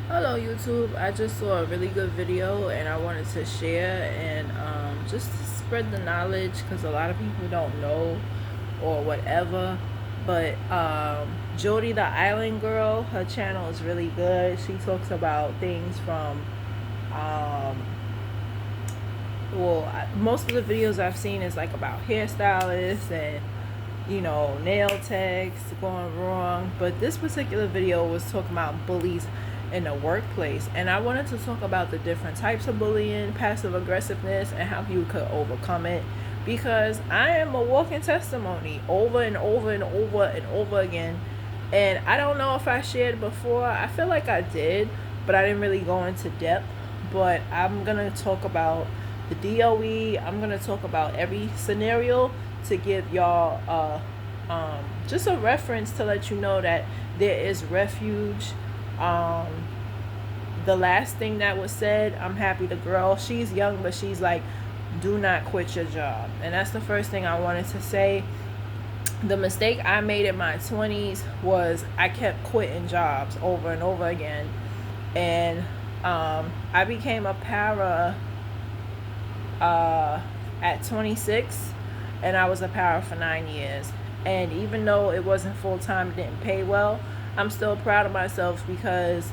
Hello YouTube, I just saw a really good video and I wanted to share and just to spread the knowledge because a lot of people don't know or whatever. But Jody the Island Girl, her channel is really good. She talks about things from um, most of the videos I've seen is like about hairstylists and nail techs going wrong, but this particular video was talking about bullies in the workplace, and I wanted to talk about the different types of bullying, passive aggressiveness, and how you could overcome it, because I am a walking testimony over and over and over and over again. And I don't know if I shared before. I feel like I did, but I didn't really go into depth. But I'm gonna talk about the DOE. I'm gonna talk about every scenario to give y'all just a reference to let you know that there is refuge. Um, the last thing that was said, I'm happy the girl, she's young, but she's like, do not quit your job. And that's the first thing I wanted to say. The mistake I made in my 20s was I kept quitting jobs over and over again. And I became a para at 26, and I was a para for 9 years. And even though it wasn't full time, it didn't pay well, I'm still proud of myself because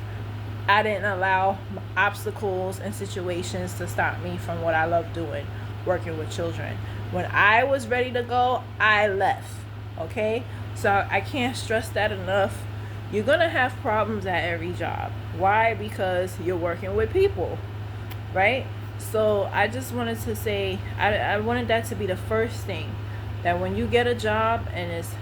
I didn't allow obstacles and situations to stop me from what I love doing, working with children. When I was ready to go, I left. Okay? So I can't stress that enough. You're going to have problems at every job. Why? Because you're working with people, right? So I just wanted to say, I wanted that to be the first thing, that when you get a job and it's,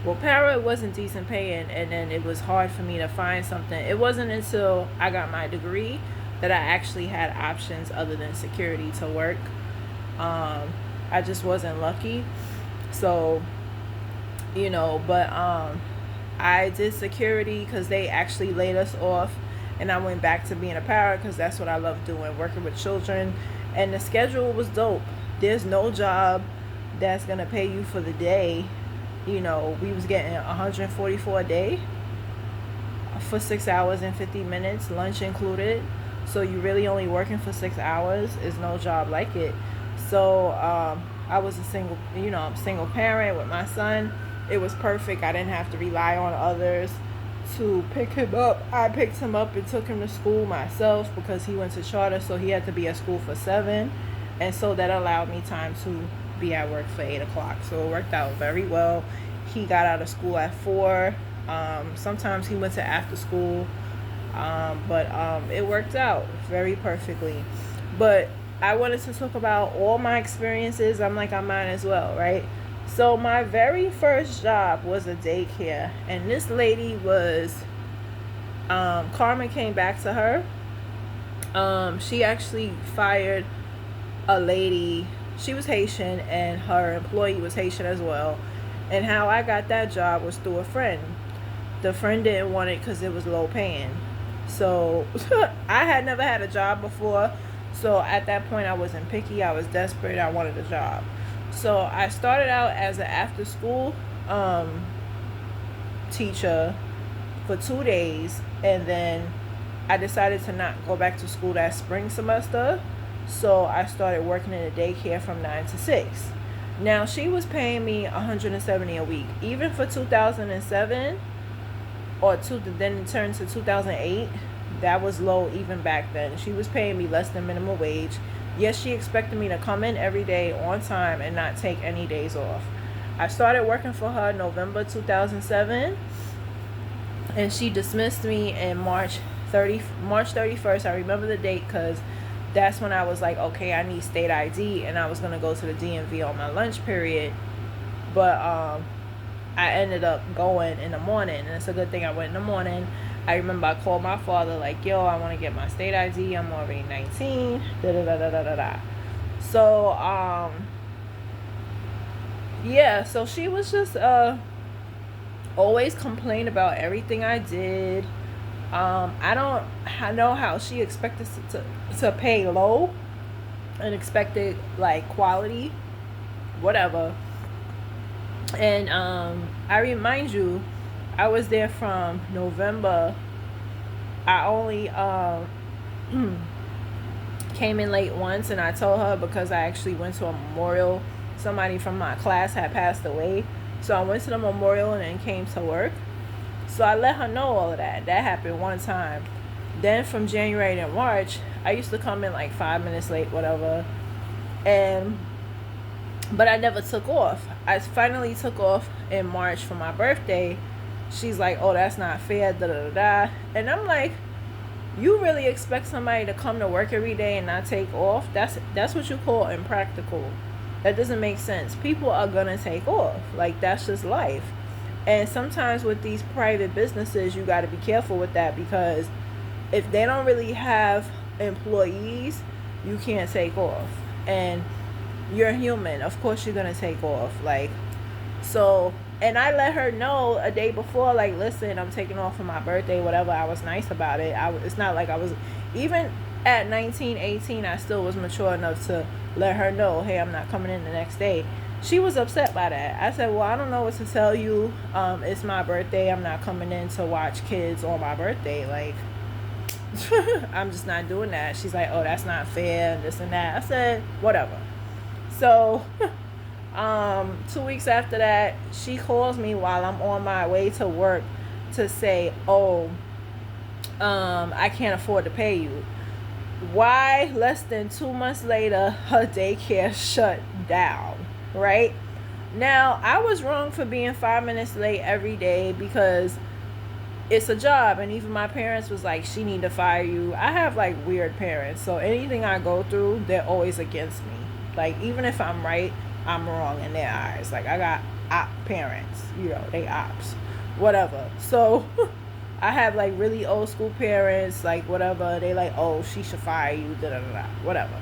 well, para, it wasn't decent paying, and then it was hard for me to find something. It wasn't until I got my degree that I actually had options other than security to work. I just wasn't lucky. So, but I did security because they actually laid us off, and I went back to being a para because that's what I love doing, working with children. And the schedule was dope. There's no job that's gonna pay you for the day. We was getting 144 a day for 6 hours and 50 minutes, lunch included. So you really only working for 6 hours. Is no job like it. So I was a single parent with my son. It was perfect. I didn't have to rely on others to pick him up. I picked him up and took him to school myself because he went to charter, so he had to be at school for 7. And so that allowed me time to be at work for 8 o'clock. So it worked out very well. He got out of school at 4. Sometimes he went to after school. But it worked out very perfectly. But I wanted to talk about all my experiences. I'm like, I might as well, right? So my very first job was a daycare, and this lady was, Karma came back to her. She actually fired a lady. She was Haitian, and her employee was Haitian as well. And how I got that job was through a friend. The friend didn't want it because it was low paying. So I had never had a job before. So at that point, I wasn't picky. I was desperate. I wanted a job. So I started out as an after school teacher for 2 days. And then I decided to not go back to school that spring semester. So I started working in a daycare from 9 to 6. Now, she was paying me $170 a week. Even for 2007, then it turned to 2008, that was low even back then. She was paying me less than minimum wage. Yes, she expected me to come in every day on time and not take any days off. I started working for her November 2007, and she dismissed me in March 31st. I remember the date because that's when I was like, okay, I need state ID, and I was going to go to the DMV on my lunch period. But I ended up going in the morning, and it's a good thing I went in the morning. I remember I called my father like, yo, I want to get my state ID. I'm already 19. Da da da da da da da. So yeah, so she was just always complain about everything I did. I know how she expected to pay low and expected like quality, whatever. And I remind you, I was there from November I only came in late once, and I told her because I actually went to a memorial. Somebody from my class had passed away, so I went to the memorial and then came to work. So I let her know all of that. That happened one time. Then from January to March, I used to come in like 5 minutes late, whatever. But I never took off. I finally took off in March for my birthday. She's like, oh, that's not fair, da da da da. And I'm like, you really expect somebody to come to work every day and not take off? That's what you call impractical. That doesn't make sense. People are gonna take off. Like, that's just life. And sometimes with these private businesses, you got to be careful with that, because if they don't really have employees, you can't take off. And you're human. Of course you're going to take off. Like, so, and I let her know a day before, like, listen, I'm taking off for my birthday, whatever. I was nice about it. It's not like I was, even at 19, 18, I still was mature enough to let her know, hey, I'm not coming in the next day. She was upset by that. I said, well, I don't know what to tell you. It's my birthday. I'm not coming in to watch kids on my birthday. Like, I'm just not doing that. She's like, oh, that's not fair, and this and that. I said, whatever. So 2 weeks after that, she calls me while I'm on my way to work to say, oh, I can't afford to pay you. Why less than 2 months later, her daycare shut down, right? Now, I was wrong for being 5 minutes late every day, because it's a job. And even my parents was like, she need to fire you. I have like weird parents, so anything I go through, they're always against me. Like, even if I'm right, I'm wrong in their eyes. Like, I got op parents, you know, they ops, whatever. So I have like really old school parents, like whatever. They like, oh, she should fire you, da da da, whatever.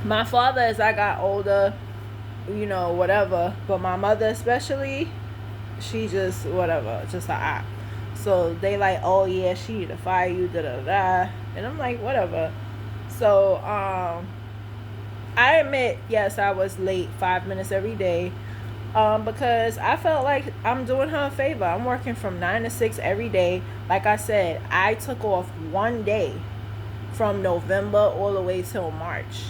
My father, as I got older, you know, whatever. But my mother especially, she just whatever, just a op. So they like, oh yeah, she need to fire you, da da da. And I'm like, whatever. So I admit, yes, I was late 5 minutes every day. Because I felt like I'm doing her a favor. I'm working from 9 to 6 every day. Like I said, I took off one day from November all the way till March.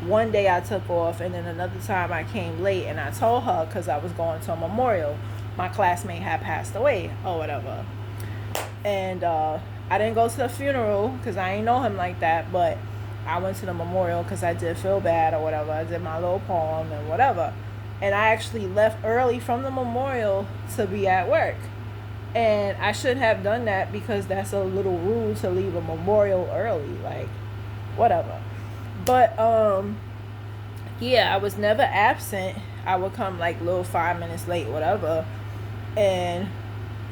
One day I took off, and then another time I came late, and I told her because I was going to a memorial. My classmate had passed away or whatever. And I didn't go to the funeral because I ain't know him like that, but I went to the memorial because I did feel bad or whatever. I did my little poem and whatever. And I actually left early from the memorial to be at work. And I shouldn't have done that, because that's a little rude to leave a memorial early. Like, whatever. But, yeah, I was never absent. I would come like little 5 minutes late, whatever. And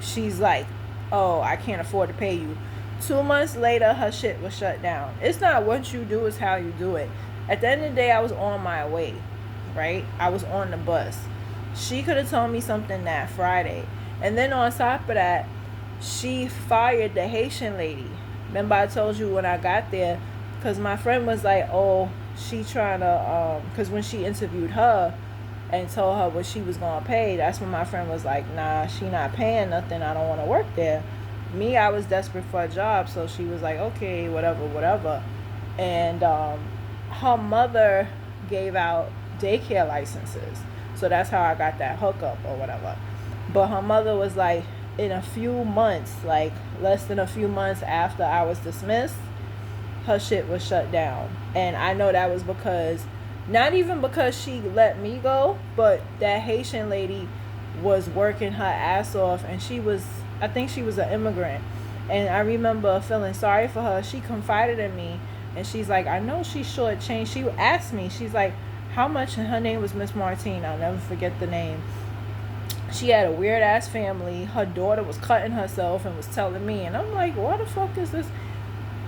she's like, oh, I can't afford to pay you. 2 months later, her shit was shut down. It's not what you do, it's how you do it. At the end of the day, I was on my way. Right? I was on the bus. She could have told me something that Friday. And then on top of that, she fired the Haitian lady. Remember I told you when I got there, because my friend was like, oh, she trying to, because when she interviewed her and told her what she was going to pay, that's when my friend was like, nah, she not paying nothing. I don't want to work there. Me, I was desperate for a job. So she was like, okay, whatever. And her mother gave out daycare licenses, so that's how I got that hookup or whatever. But her mother was like, in a few months, like less than a few months after I was dismissed, her shit was shut down. And I know that was because, not even because she let me go, but that Haitian lady was working her ass off, and I think she was an immigrant. And I remember feeling sorry for her. She confided in me, and she's like, I know she's shortchanged. She asked me, she's like, how much? And her name was Miss Martine. I'll never forget the name. She had a weird ass family. Her daughter was cutting herself and was telling me, and I'm like, what the fuck is this?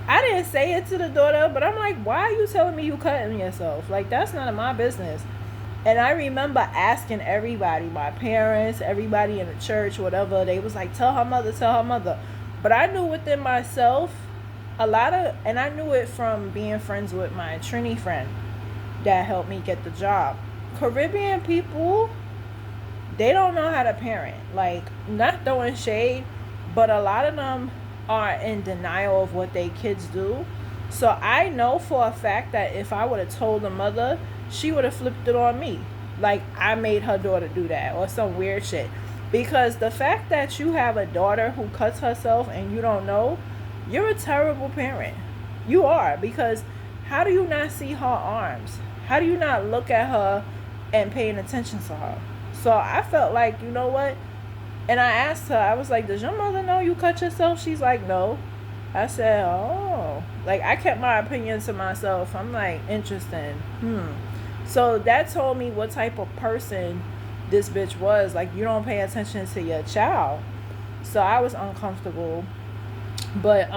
I didn't say it to the daughter, but I'm like, why are you telling me you cutting yourself? Like, that's none of my business. And I remember asking everybody, my parents, everybody in the church, whatever, they was like, tell her mother. But I knew within myself and I knew it from being friends with my Trini friend that helped me get the job. Caribbean people, they don't know how to parent. Like, not throwing shade, but a lot of them are in denial of what they kids do. So I know for a fact that if I would have told the mother, she would have flipped it on me. Like I made her daughter do that or some weird shit. Because the fact that you have a daughter who cuts herself and you don't know, you're a terrible parent. You are. Because how do you not see her arms? How do you not look at her and paying attention to her? So I felt like, you know what? And I asked her, I was like, does your mother know you cut yourself? She's like, no. I said, oh. Like, I kept my opinion to myself. I'm like, interesting. So that told me what type of person this bitch was. Like, you don't pay attention to your child. So I was uncomfortable. But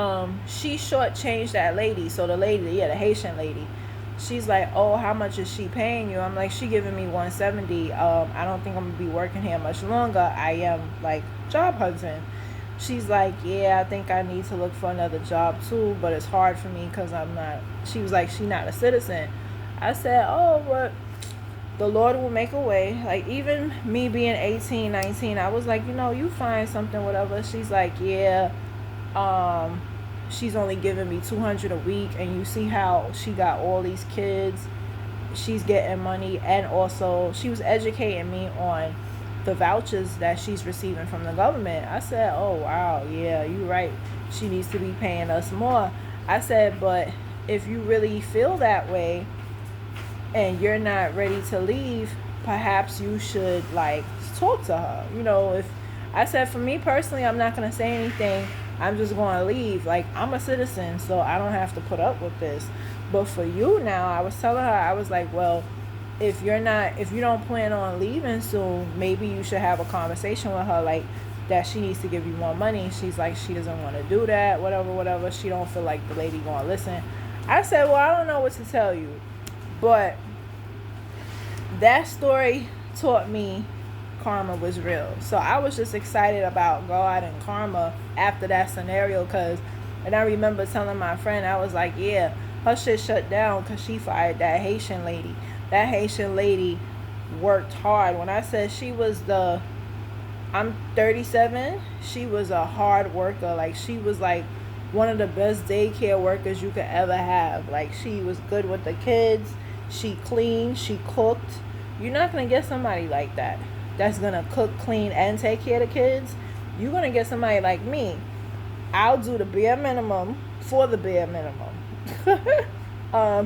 she shortchanged that lady. So the lady, the Haitian lady, she's like, oh, how much is she paying you? I'm like, she giving me 170. I don't think I'm gonna be working here much longer. I am like job hunting. She's like, yeah, I think I need to look for another job too, but it's hard for me because I'm not. She was like, she's not a citizen. I said, oh, but the Lord will make a way. Like, even me being 18, 19, I was like, you find something, whatever. She's like, yeah, she's only giving me $200 a week, and you see how she got all these kids. She's getting money, and also she was educating me on the vouchers that she's receiving from the government. I said, oh wow, yeah, you're right, she needs to be paying us more. I said, but if you really feel that way and you're not ready to leave, perhaps you should like talk to her. If I said, for me personally, I'm not going to say anything. I'm just going to leave. Like, I'm a citizen, so I don't have to put up with this. But for you now, I was telling her, I was like, well, if you don't plan on leaving soon, maybe you should have a conversation with her, like, that she needs to give you more money. She's like, she doesn't want to do that, whatever. She don't feel like the lady going to listen. I said, well, I don't know what to tell you. But that story taught me karma was real. So I was just excited about God and karma after that scenario, and I remember telling my friend, I was like, yeah, her shit shut down because she fired that Haitian lady. That Haitian lady worked hard. When I said I'm 37, she was a hard worker. Like, she was like one of the best daycare workers you could ever have. Like, she was good with the kids. She cleaned, she cooked. You're not going to get somebody like that that's going to cook, clean, and take care of the kids. You're going to get somebody like me. I'll do the bare minimum for the bare minimum.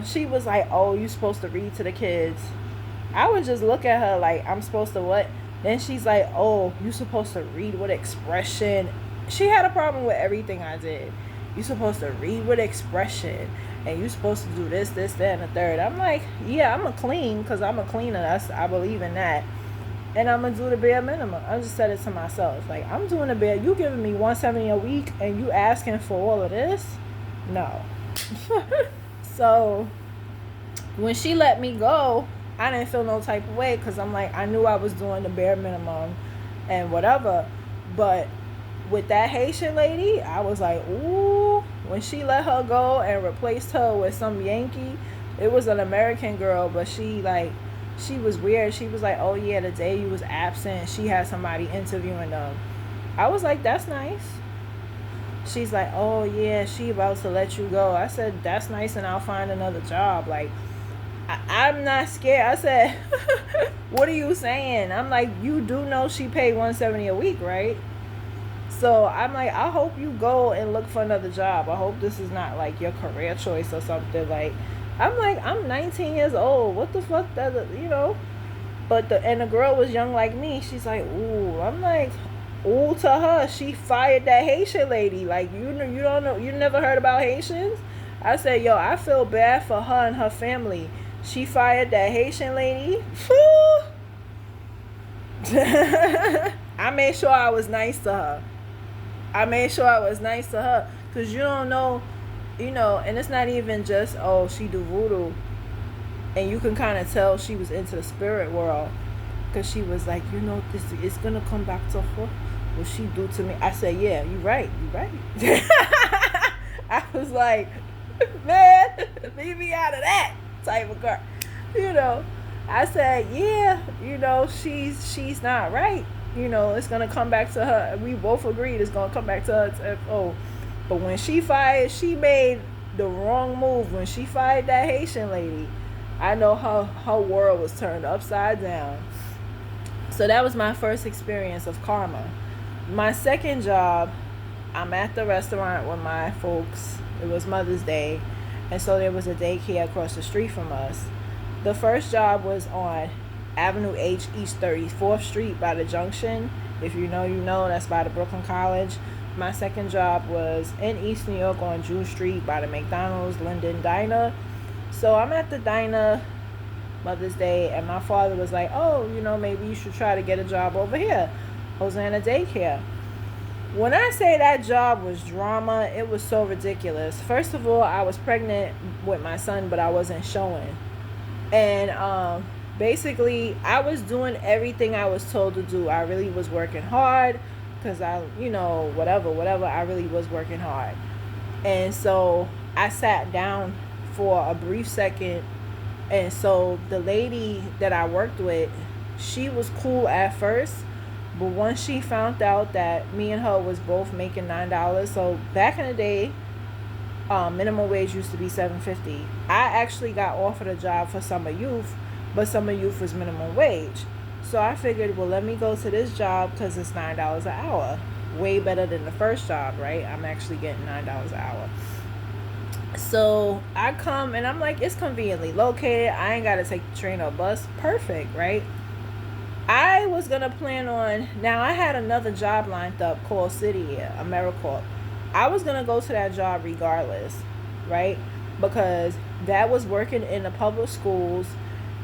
She was like, oh, you supposed to read to the kids. I would just look at her like, I'm supposed to what? Then she's like, oh, you supposed to read with expression. She had a problem with everything I did. You supposed to read with expression. And you supposed to do this, that, and the third. I'm like, yeah, I'm a clean because I'm a cleaner. I believe in that. And I'm going to do the bare minimum. I just said it to myself. Like, I'm doing the bare. You giving me $170 a week and you asking for all of this? No. So, when she let me go, I didn't feel no type of way because I'm like, I knew I was doing the bare minimum and whatever. But with that Haitian lady, I was like, ooh. When she let her go and replaced her with some Yankee, it was an American girl, but she was weird. She was like, oh yeah, the day you was absent, she had somebody interviewing them. I was like, that's nice. She's like, oh yeah, she about to let you go. I said, that's nice, and I'll find another job. Like, I'm not scared. I said, what are you saying? I'm like, you do know she paid $170 a week, right? So I'm like, I hope you go and look for another job. I hope this is not like your career choice or something. Like, I'm 19 years old. What the fuck does it, But the girl was young like me. She's like, ooh. I'm like, ooh to her. She fired that Haitian lady. Like, you don't know, you never heard about Haitians? I said, yo, I feel bad for her and her family. She fired that Haitian lady. I made sure I was nice to her. Because you don't know, and it's not even just, oh, she do voodoo. And you can kind of tell she was into the spirit world. Because she was like, this it's going to come back to her. What she do to me? I said, yeah, you're right. I was like, man, leave me out of that type of girl. I said, yeah, she's not right. It's going to come back to her. We both agreed it's going to come back to her. But when she fired, she made the wrong move. When she fired that Haitian lady, I know her world was turned upside down. So that was my first experience of karma. My second job, I'm at the restaurant with my folks. It was Mother's Day, and so there was a daycare across the street from us. The first job was on Avenue H, East 34th Street by the junction. If you know, you know, that's by the Brooklyn College. My second job was in East New York on Jew Street by the McDonald's Linden Diner. So I'm at the diner Mother's Day, and my father was like, oh, maybe you should try to get a job over here, Hosanna Daycare. When I say that job was drama, it was so ridiculous. First of all, I was pregnant with my son, but I wasn't showing. And basically, I was doing everything I was told to do. I really was working hard because whatever, I really was working hard. And so I sat down for a brief second. And so the lady that I worked with, she was cool at first. But once she found out that me and her was both making $9, so back in the day, minimum wage used to be $7.50. I actually got offered a job for summer youth, but summer youth was minimum wage. So I figured, well, let me go to this job because it's $9 an hour. Way better than the first job, right? I'm actually getting $9 an hour. So I come and I'm like, it's conveniently located. I ain't got to take the train or bus. Perfect, right? I was going to plan on, now I had another job lined up called City Air, AmeriCorps. I was going to go to that job regardless, right? Because that was working in the public schools,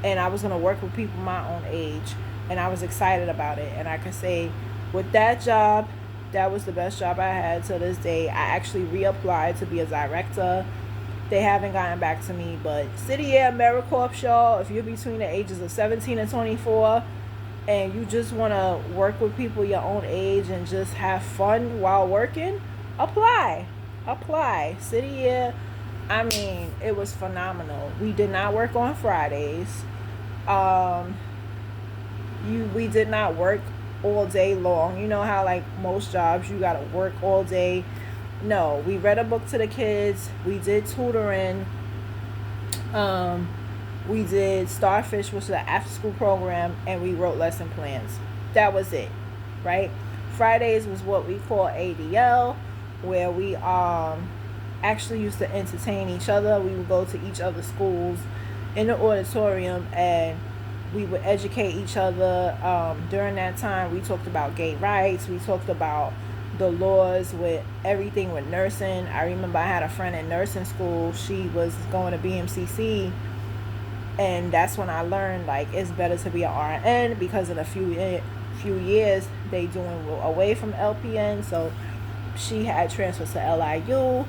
and I was going to work with people my own age, and I was excited about it. And I could say with that job, that was the best job I had till this day. I actually reapplied to be a director. They haven't gotten back to me, but City Air, AmeriCorps, y'all, if you're between the ages of 17 and 24, and you just want to work with people your own age and just have fun while working, apply. City Air, I mean, it was phenomenal. We did not work on Fridays. We did not work all day long. You know how like most jobs you gotta work all day. No, we read a book to the kids. We did tutoring. We did Starfish, which is an after school program, and we wrote lesson plans. That was it, right? Fridays was what we call ADL, where we actually used to entertain each other. We would go to each other's schools in the auditorium, and we would educate each other. During that time, we talked about gay rights. We talked about the laws with everything with nursing. I remember I had a friend in nursing school. She was going to BMCC, and that's when I learned like it's better to be an RN because in a few years they doing away from LPN. So she had transferred to LIU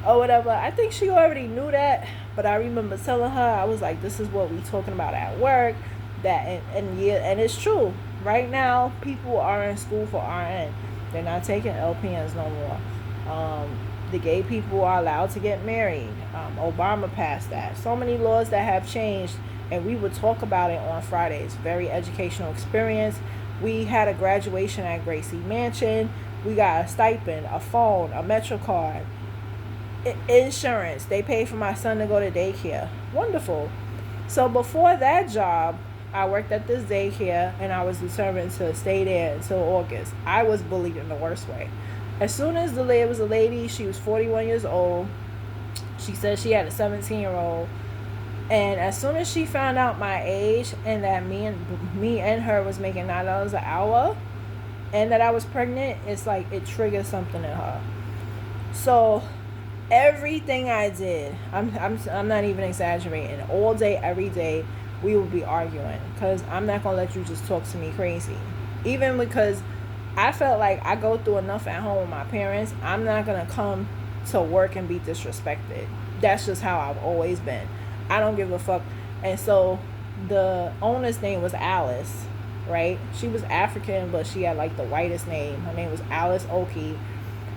or whatever. I think she already knew that, but I remember telling her, I was like, this is what we talking about at work. And it's true. Right now, people are in school for RN. They're not taking LPNs no more. The gay people are allowed to get married. Obama passed that. So many laws that have changed, and we would talk about it on Fridays. Very educational experience. We had a graduation at Gracie Mansion. We got a stipend, a phone, a Metro card, insurance. They paid for my son to go to daycare. Wonderful. So before that job, I worked at this daycare, and I was determined to stay there until August. I was bullied in the worst way. As soon as there was a lady, she was 41 years old. She said she had a 17-year-old. And as soon as she found out my age and that me and her was making $9 an hour and that I was pregnant, it's like it triggered something in her. So everything I did, I'm not even exaggerating. All day, every day, we would be arguing because I'm not going to let you just talk to me crazy. Even because I felt like I go through enough at home with my parents. I'm not going to come to work and be disrespected. That's just how I've always been. I don't give a fuck. And so the owner's name was Alice, right? She was African, but she had like the whitest name. Her name was Alice Oki.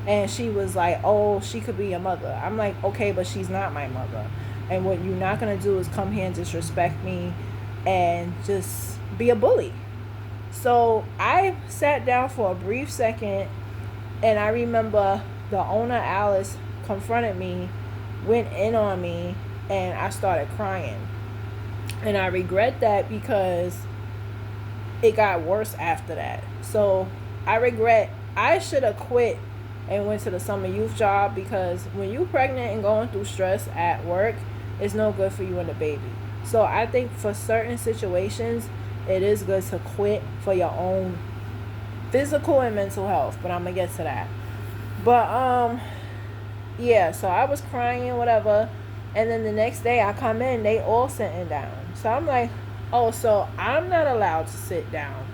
And she was like, oh, she could be your mother. I'm like, okay, but she's not my mother. And what you're not going to do is come here and disrespect me and just be a bully. So I sat down for a brief second, and I remember the owner, Alice, confronted me, went in on me, and I started crying. And I regret that because it got worse after that. So I regret, I should have quit and went to the summer youth job, because when you pregnant and going through stress at work, it's no good for you and the baby. So I think for certain situations, it is good to quit for your own physical and mental health. But I'm gonna get to that. But yeah, so I was crying, whatever. And then the next day I come in, they all sitting down. So I'm like, oh, so I'm not allowed to sit down.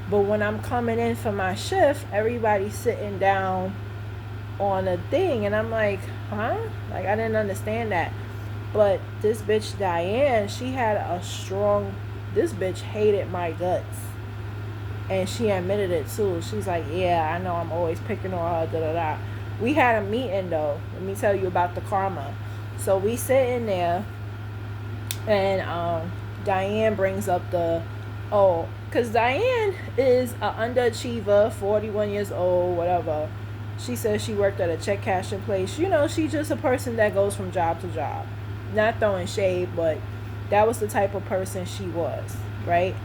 But when I'm coming in for my shift, everybody's sitting down on a thing. And I'm like, huh? Like, I didn't understand that. But this bitch, Diane, she had a strong, this bitch hated my guts. And she admitted it too. She's like, yeah, I know I'm always picking on her, da-da-da. We had a meeting, though. Let me tell you about the karma. So we sit in there, and Diane brings up because Diane is an underachiever, 41 years old, whatever. She says she worked at a check cashing place. You know, she's just a person that goes from job to job. Not throwing shade, but that was the type of person she was, right?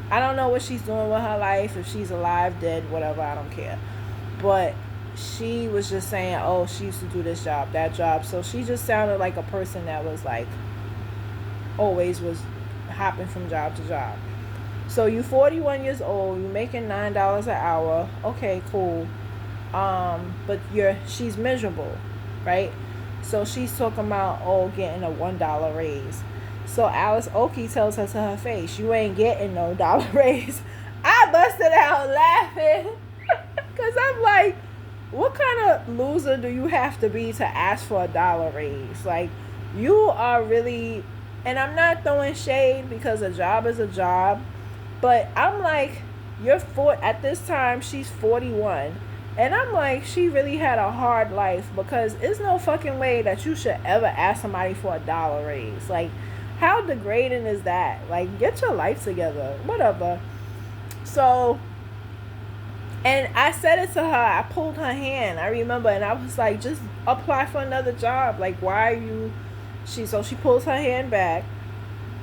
I don't know what she's doing with her life, if she's alive, dead, whatever, I don't care. But she was just saying, oh, she used to do this job, that job. So she just sounded like a person that was like, always was hopping from job to job. So you 41 years old, you making $9 an hour. Okay, cool. But she's miserable, right? So she's talking about, getting a $1 raise. So Alice Oki tells her to her face, you ain't getting no dollar raise. I busted out laughing. Because I'm like, what kind of loser do you have to be to ask for a dollar raise? Like, you are really, and I'm not throwing shade because a job is a job, but I'm like, at this time, she's 41. And I'm like, she really had a hard life, because there's no fucking way that you should ever ask somebody for a dollar raise. Like, how degrading is that? Like, get your life together. Whatever. So, and I said it to her. I pulled her hand. I remember. And I was like, just apply for another job. Like, why are you... So she pulls her hand back.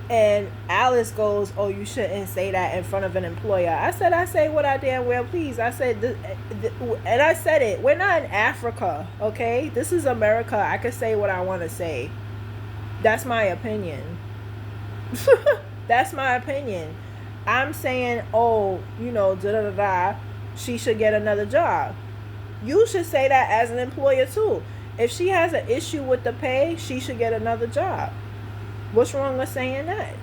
And Alice goes, oh, you shouldn't say that in front of an employer. I say what I damn well please. I said, and I said it. We're not in Africa, okay? This is America. I can say what I want to say. That's my opinion. That's my opinion. I'm saying, da-da-da-da, she should get another job. You should say that as an employer too. If she has an issue with the pay, she should get another job. What's wrong with saying that?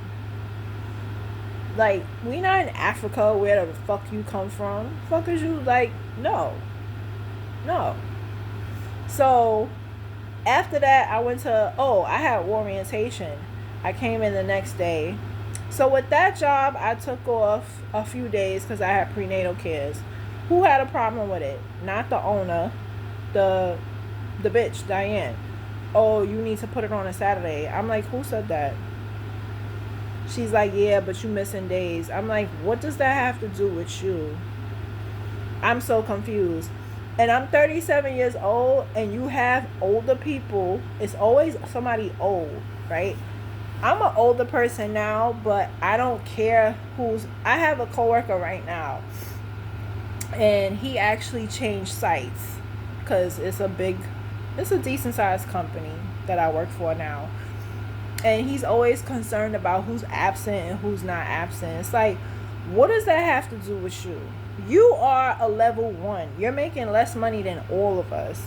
Like, we not in Africa, where the fuck you come from. Fuck is you, like, no. So, after that, I went to, I had orientation. I came in the next day. So with that job, I took off a few days because I had prenatal cares. Who had a problem with it? Not the owner, the bitch, Diane. Oh, you need to put it on a Saturday. I'm like, who said that? She's like, yeah, but you missing days. I'm like, what does that have to do with you? I'm so confused. And I'm 37 years old, and you have older people. It's always somebody old, right? I'm an older person now, but I don't care I have a coworker right now, and he actually changed sites because it's a decent sized company that I work for now. And he's always concerned about who's absent and who's not absent. It's like, what does that have to do with you? You are a level 1. You're making less money than all of us.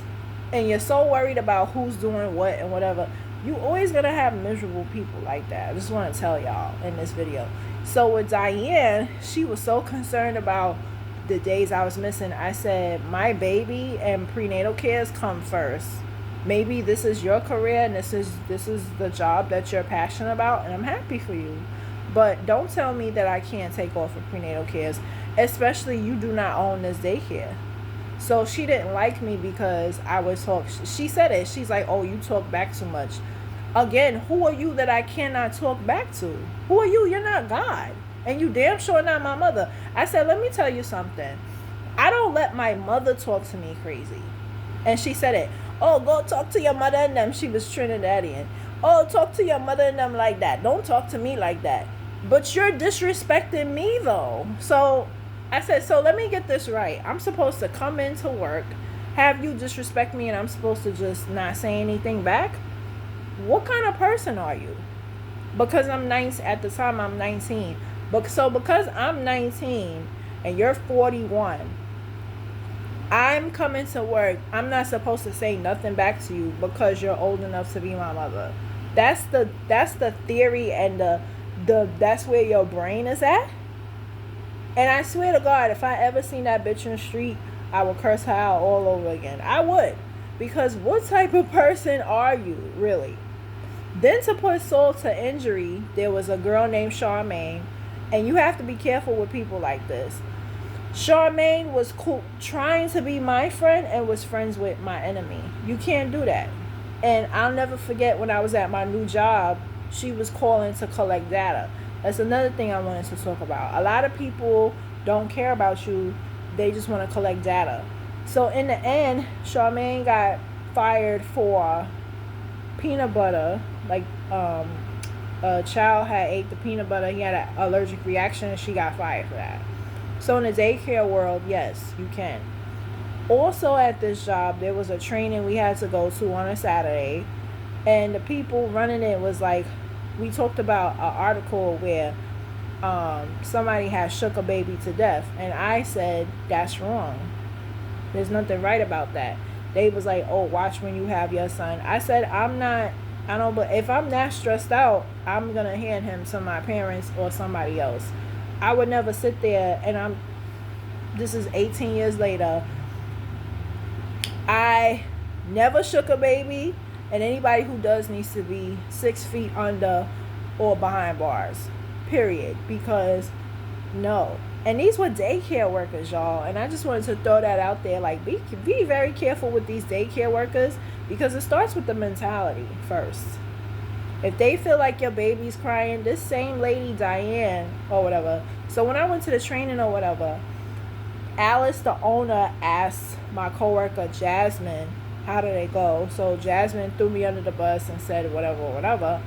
And you're so worried about who's doing what and whatever. You always gonna have miserable people like that. I just want to tell y'all in this video. So with Diane, she was so concerned about the days I was missing. I said, my baby and prenatal cares come first. Maybe this is your career and this is the job that you're passionate about, and I'm happy for you. But don't tell me that I can't take off of prenatal cares, especially you do not own this daycare. So she didn't like me because I would talk. She said it. She's like, oh, you talk back too much. Again, who are you that I cannot talk back to? Who are you? You're not God. And you damn sure not my mother. I said, let me tell you something. I don't let my mother talk to me crazy. And she said it. Oh, go talk to your mother and them. She was Trinidadian. Oh, talk to your mother and them like that. Don't talk to me like that. But you're disrespecting me though. So I said, so let me get this right. I'm supposed to come into work, have you disrespect me, and I'm supposed to just not say anything back? What kind of person are you? Because I'm 19 at the time, I'm 19. But so because I'm 19 and you're 41, I'm coming to work. I'm not supposed to say nothing back to you because you're old enough to be my mother. That's the theory, and the that's where your brain is at. And I swear to God, if I ever seen that bitch in the street, I would curse her out all over again. I would. Because what type of person are you, really? Then to put salt to injury, there was a girl named Charmaine. And you have to be careful with people like this. Charmaine was cool, trying to be my friend and was friends with my enemy. You can't do that. And I'll never forget when I was at my new job, she was calling to collect data. That's another thing I wanted to talk about. A lot of people don't care about you. They just want to collect data. So in the end, Charmaine got fired for peanut butter. Like a child had ate the peanut butter. He had an allergic reaction and she got fired for that. So in the daycare world, yes, you can. Also at this job, there was a training we had to go to on a Saturday. And the people running it was like, we talked about an article where somebody had shook a baby to death. And I said, that's wrong. There's nothing right about that. They was like, oh, watch when you have your son. I said, but if I'm that stressed out, I'm going to hand him to my parents or somebody else. I would never sit there and this is 18 years later. I never shook a baby, and anybody who does needs to be 6 feet under or behind bars, period, because no. And these were daycare workers, y'all, and I just wanted to throw that out there, like, be very careful with these daycare workers, because it starts with the mentality first. If they feel like your baby's crying, this same lady, Diane, or whatever, so when I went to the training or whatever, Alice, the owner, asked my coworker, Jasmine, how did it go? So Jasmine threw me under the bus and said whatever.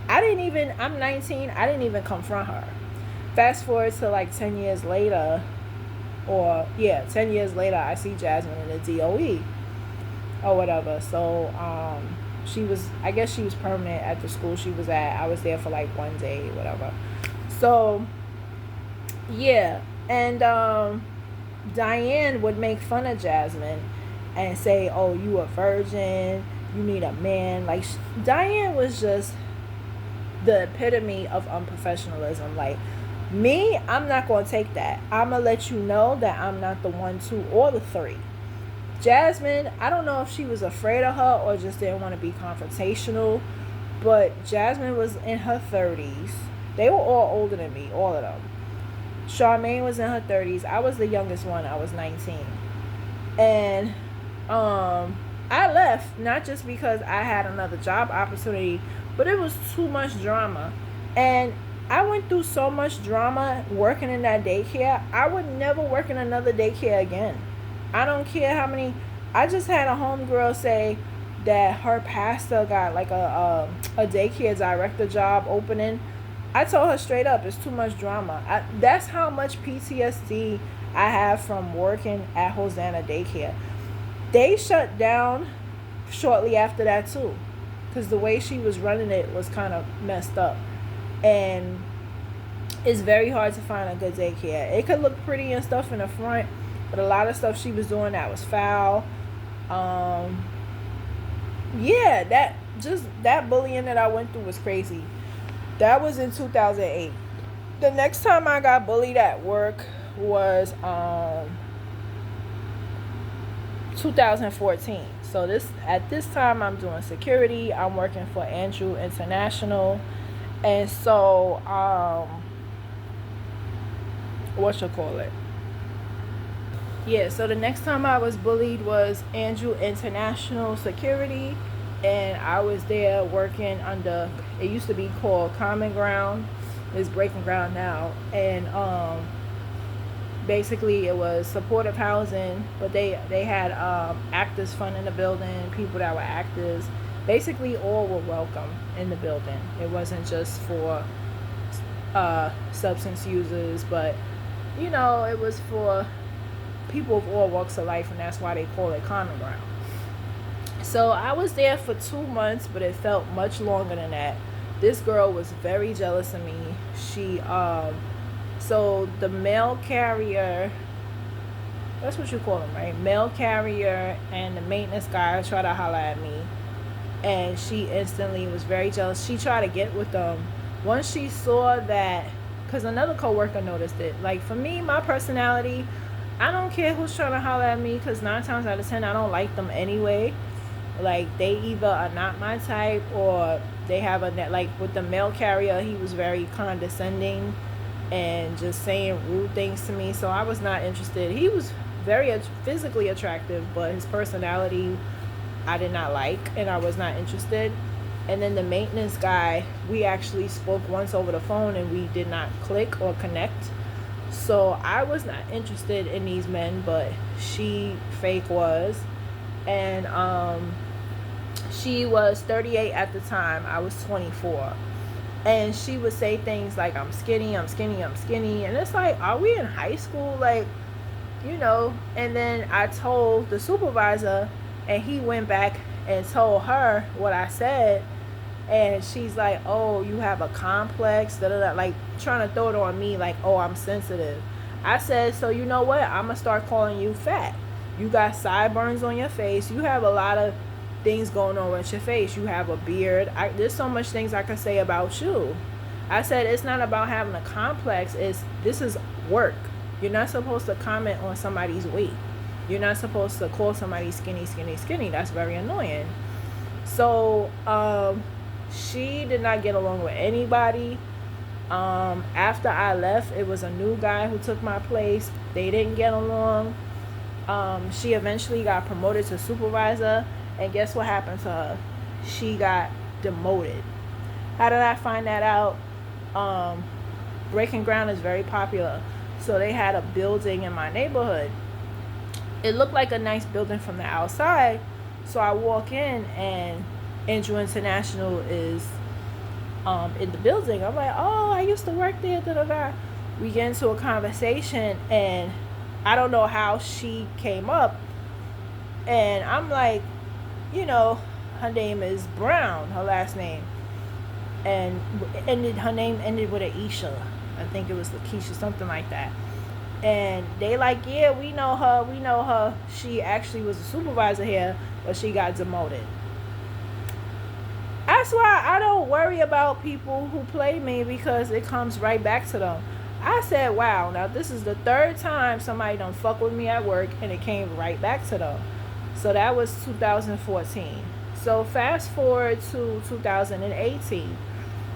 I'm 19, I didn't even confront her. Fast forward to like 10 years later, 10 years later, I see Jasmine in the DOE or whatever. So, I guess she was permanent at the school she was at. I was there for like one day, whatever. So, yeah. And, Diane would make fun of Jasmine and say, oh, you a virgin, you need a man. Like, Diane was just the epitome of unprofessionalism. Like, me, I'm not going to take that. I'm going to let you know that I'm not the 1, 2, or the 3. Jasmine, I don't know if she was afraid of her or just didn't want to be confrontational, but Jasmine was in her 30s. They were all older than me, all of them. Charmaine was in her 30s. I was the youngest one. I was 19. And I left, not just because I had another job opportunity, but it was too much drama. And I went through so much drama working in that daycare. I would never work in another daycare again. I don't care how many. I just had a homegirl say that her pastor got like a daycare director job opening. I told her straight up, it's too much drama. That's how much PTSD I have from working at Hosanna Daycare. They shut down shortly after that too, because the way she was running it was kind of messed up. And it's very hard to find a good daycare. It could look pretty and stuff in the front, but a lot of stuff she was doing that was foul. That bullying that I went through was crazy. That was in 2008. The next time I got bullied at work was 2014. So at this time I'm doing security. I'm working for Andrew International. And so so the next time I was bullied was Andrew International Security, and I was there working under, it used to be called Common Ground, it's Breaking Ground now, and basically it was supportive housing, but they had actors fund in the building, people that were actors. Basically, all were welcome in the building. It wasn't just for substance users, but it was for people of all walks of life, and that's why they call it common ground. So I was there for 2 months, but it felt much longer than that. This girl was very jealous of me. So the mail carrier, that's what you call them, right? Mail carrier and the maintenance guy tried to holler at me, and she instantly was very jealous. She tried to get with them. Once she saw that, because another coworker noticed it. Like, for me, my personality, I don't care who's trying to holler at me, because 9 times out of 10, I don't like them anyway. Like, they either are not my type, or they have like with the mail carrier, he was very condescending and just saying rude things to me. So I was not interested. He was very physically attractive, but his personality I did not like, and I was not interested. And then the maintenance guy, we actually spoke once over the phone, and we did not click or connect. So I was not interested in these men, but she fake was. And she was 38 at the time. I was 24. And she would say things like, I'm skinny, I'm skinny, I'm skinny. And it's like, are we in high school? Like, And then I told the supervisor, and he went back and told her what I said. And she's like, oh, you have a complex, da da da, like trying to throw it on me, like, oh, I'm sensitive. I said, so you know what? I'm going to start calling you fat. You got sideburns on your face. You have a lot of things going on with your face. You have a beard. There's so much things I can say about you. I said, it's not about having a complex. This is work. You're not supposed to comment on somebody's weight. You're not supposed to call somebody skinny, skinny, skinny. That's very annoying. So, she did not get along with anybody. After I left, it was a new guy who took my place. They didn't get along. She eventually got promoted to supervisor, and guess what happened to her? She got demoted. How did I find that out? Breaking Ground is very popular, so they had a building in my neighborhood. It looked like a nice building from the outside, so I walk in, and Andrew International is in the building. I'm like, oh, I used to work there, da da da. We get into a conversation, and I don't know how she came up, and I'm like, her name is Brown, her last name, and her name ended with an Isha. I think it was Lakeisha, something like that. And they like, yeah, we know her. She actually was a supervisor here, but she got demoted. That's why I don't worry about people who play me, because it comes right back to them. I said, wow, now this is the 3rd time somebody done fuck with me at work, and it came right back to them. So that was 2014. So fast forward to 2018.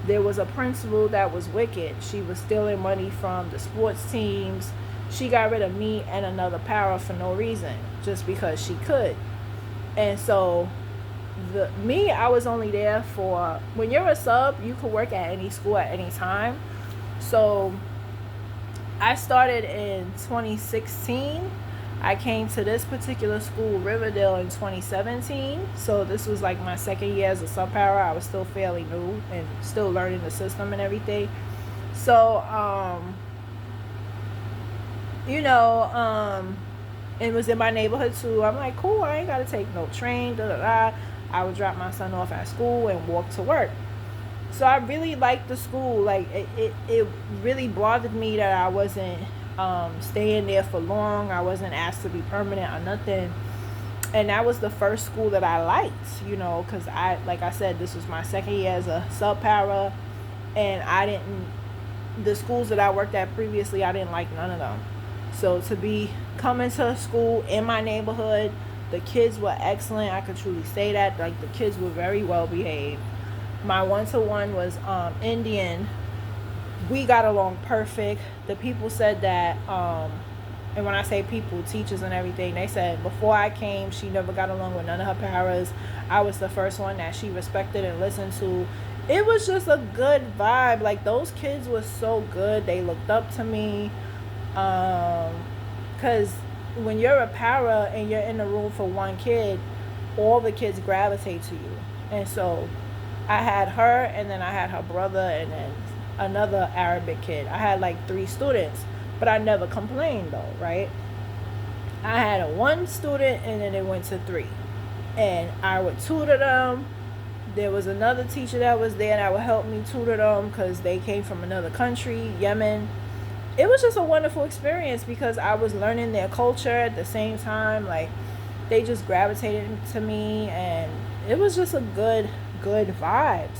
There was a principal that was wicked. She was stealing money from the sports teams. She got rid of me and another para for no reason, just because she could. And so I was only there for, when you're a sub, you could work at any school at any time. So I started in 2016. I came to this particular school, Riverdale, in 2017. So this was like my 2nd year as a sub para. I was still fairly new and still learning the system and everything. So, it was in my neighborhood too. I'm like, cool, I ain't got to take no train, da da da. I would drop my son off at school and walk to work. So I really liked the school. Like, it really bothered me that I wasn't staying there for long. I wasn't asked to be permanent or nothing. And that was the first school that I liked, because like I said, this was my 2nd year as a sub para, and the schools that I worked at previously, I didn't like none of them. So to be coming to a school in my neighborhood, the kids were excellent. I could truly say that. Like, the kids were very well behaved. My 1-to-1 was Indian. We got along perfect. The people said that, and when I say people, teachers and everything, they said before I came, she never got along with none of her paras. I was the first one that she respected and listened to. It was just a good vibe. Like, those kids were so good. They looked up to me. Because when you're a para and you're in the room for one kid, all the kids gravitate to you. And so I had her, and then I had her brother, and then another Arabic kid. I had like 3 students, but I never complained though, right? I had a 1 student, and then it went to 3. And I would tutor them. There was another teacher that was there that would help me tutor them because they came from another country, Yemen. It was just a wonderful experience because I was learning their culture at the same time. Like, they just gravitated to me, and it was just a good vibes.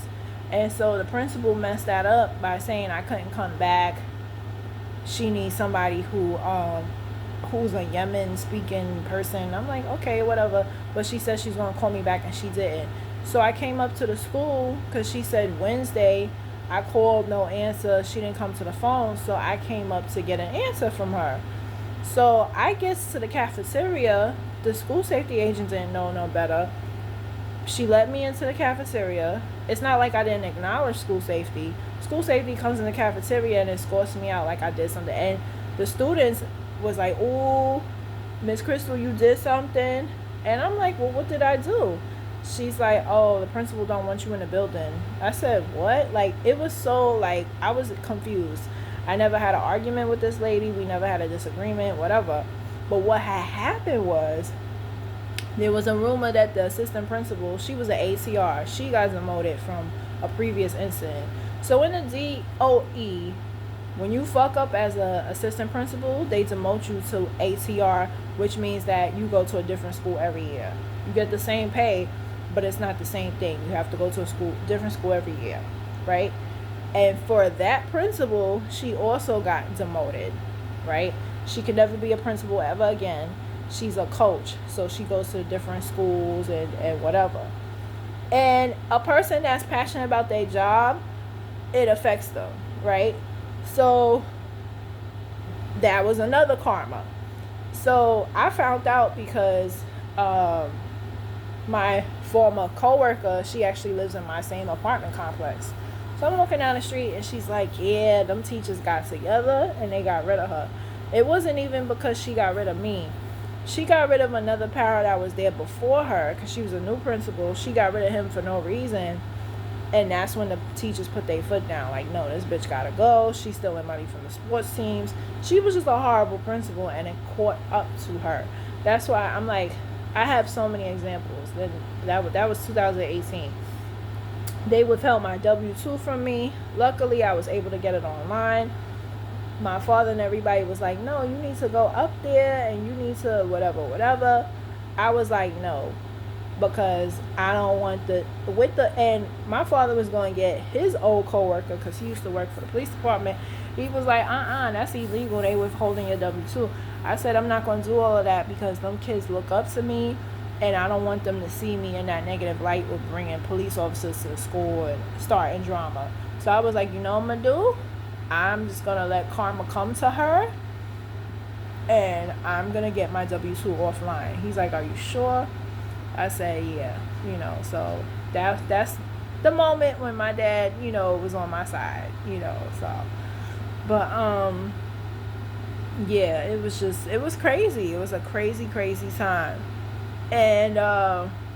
And so the principal messed that up by saying I couldn't come back. She needs somebody who's a Yemen speaking person. I'm like, okay, whatever. But she said she's gonna call me back, and she didn't. So I came up to the school because she said Wednesday. I called, no answer. She didn't come to the phone, so I came up to get an answer from her. So I get to the cafeteria. The school safety agent didn't know no better. She let me into the cafeteria. It's not like I didn't acknowledge school safety. School safety comes in the cafeteria and escorts me out like I did something. And the students was like, "Ooh, Miss Crystal, you did something." And I'm like, "Well, what did I do?" She's like, "Oh, the principal don't want you in the building." I said, "What?" Like, it was so, like, I was confused. I never had an argument with this lady. We never had a disagreement, whatever. But what had happened was, there was a rumor that the assistant principal, she was an ATR. She got demoted from a previous incident. So in the DOE, when you fuck up as an assistant principal, they demote you to ATR, which means that you go to a different school every year. You get the same pay, but it's not the same thing. You have to go to a different school every year, right? And for that principal, she also got demoted, right? She could never be a principal ever again. She's a coach, so she goes to different schools and whatever. And a person that's passionate about their job, it affects them, right? So that was another karma. So I found out because my former coworker, she actually lives in my same apartment complex. So I'm walking down the street, and she's like, "Yeah, them teachers got together and they got rid of her." It wasn't even because she got rid of me. She got rid of another para that was there before her because she was a new principal. She got rid of him for no reason. And that's when the teachers put their foot down. Like, no, this bitch gotta go. She's stealing money from the sports teams. She was just a horrible principal, and it caught up to her. That's why I'm like, I have so many examples. That was 2018. They withheld my W-2 from me. Luckily, I was able to get it online. My father and everybody was like, "No, you need to go up there and you need to whatever." I was like, "No," because I don't want and my father was going to get his old coworker, because he used to work for the police department. He was like, that's illegal. They withholding your W-2. I said, I'm not going to do all of that because them kids look up to me, and I don't want them to see me in that negative light with bringing police officers to the school and starting drama. So I was like, you know what I'm going to do? I'm just going to let karma come to her, and I'm going to get my W-2 offline. He's like, are you sure? I said, yeah. So that's the moment when my dad, was on my side, so. But, yeah, it was crazy. It was a crazy, crazy time. And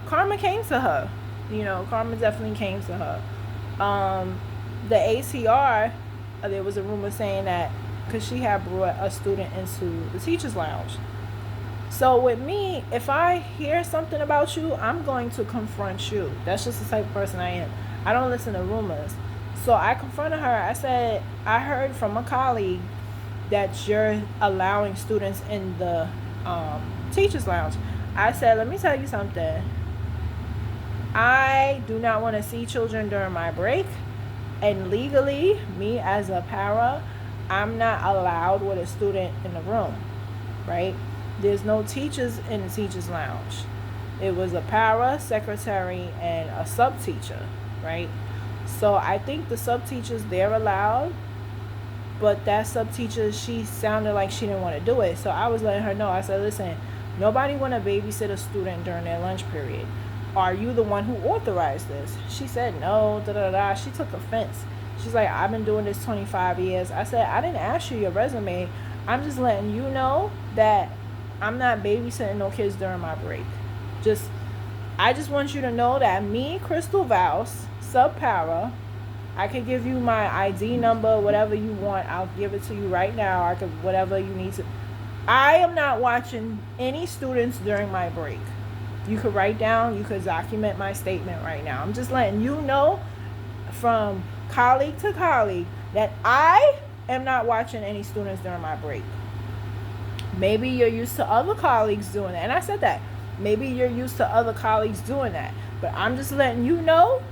karma came to her. Karma definitely came to her. The ACR, there was a rumor saying that because she had brought a student into the teacher's lounge. So with me, if I hear something about you, I'm going to confront you. That's just the type of person I am. I don't listen to rumors. So I confronted her. I said, I heard from a colleague that you're allowing students in the teacher's lounge. I said, let me tell you something. I do not want to see children during my break. And legally, me as a para, I'm not allowed with a student in the room, right? There's no teachers in the teacher's lounge. It was a para, secretary, and a sub-teacher, right? So I think the sub-teachers, they're allowed, but that sub-teacher, she sounded like she didn't want to do it. So I was letting her know. I said, listen, nobody want to babysit a student during their lunch period. Are you the one who authorized this? She said, no, She took offense. She's like, I've been doing this 25 years. I said, I didn't ask you your resume. I'm just letting you know that I'm not babysitting no kids during my break. Just I just want you to know that me, Crystal Vouse, sub para, I could give you my ID number, whatever you want. I'll give it to you right now. I could whatever you need to. I am not watching any students during my break. You could write down, you could document my statement right now. I'm just letting you know from colleague to colleague that I am not watching any students during my break. Maybe you're used to other colleagues doing that. And I said that. Maybe you're used to other colleagues doing that. But I'm just letting you know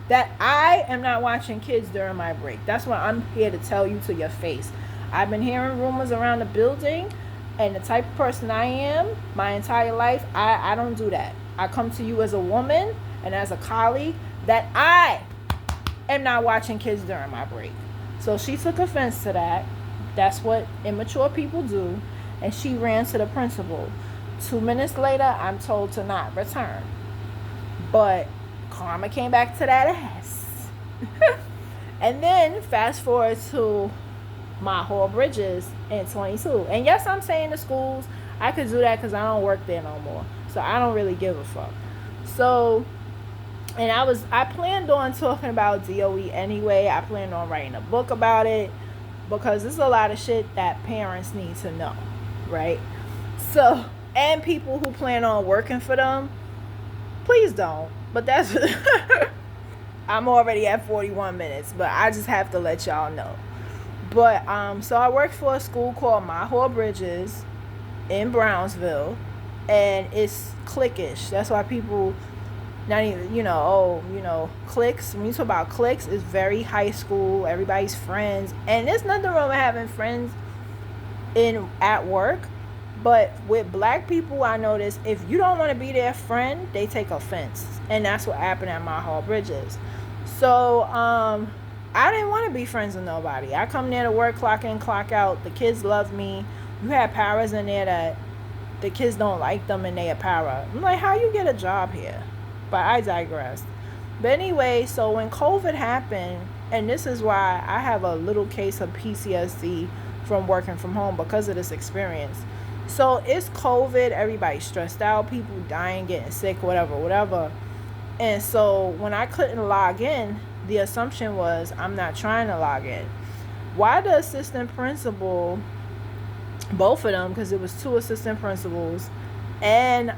that I am not watching kids during my break. That's what I'm here to tell you to your face. I've been hearing rumors around the building, and the type of person I am my entire life, I don't do that. I come to you as a woman and as a colleague that I am not watching kids during my break. So she took offense to that. That's what immature people do. And she ran to the principal. 2 minutes later, I'm told to not return. But karma came back to that ass. And then fast forward to my whole Bridges in 22. And yes, I'm saying the schools, I could do that because I don't work there no more. So I don't really give a fuck. So, and I planned on talking about DOE anyway. I planned on writing a book about it because there's a lot of shit that parents need to know, right? So, and people who plan on working for them, please don't. But that's, I'm already at 41 minutes, but I just have to let y'all know. But, so I work for a school called Mahor Bridges in Brownsville, and it's cliquish. That's why people, not even, cliques. When you talk about cliques, it's very high school. Everybody's friends. And there's nothing wrong with having friends at work. But with black people, I notice if you don't want to be their friend, they take offense. And that's what happened at Mahor Bridges. So, I didn't want to be friends with nobody. I come there to work, clock in, clock out. The kids love me. You have powers in there that the kids don't like them and they are para. I'm like, how you get a job here? But I digress. But anyway, so when COVID happened, and this is why I have a little case of PTSD from working from home because of this experience. So it's COVID, everybody's stressed out, people dying, getting sick, whatever. And so when I couldn't log in, the assumption was I'm not trying to log in. Why the assistant principal, both of them, because it was 2 assistant principals, and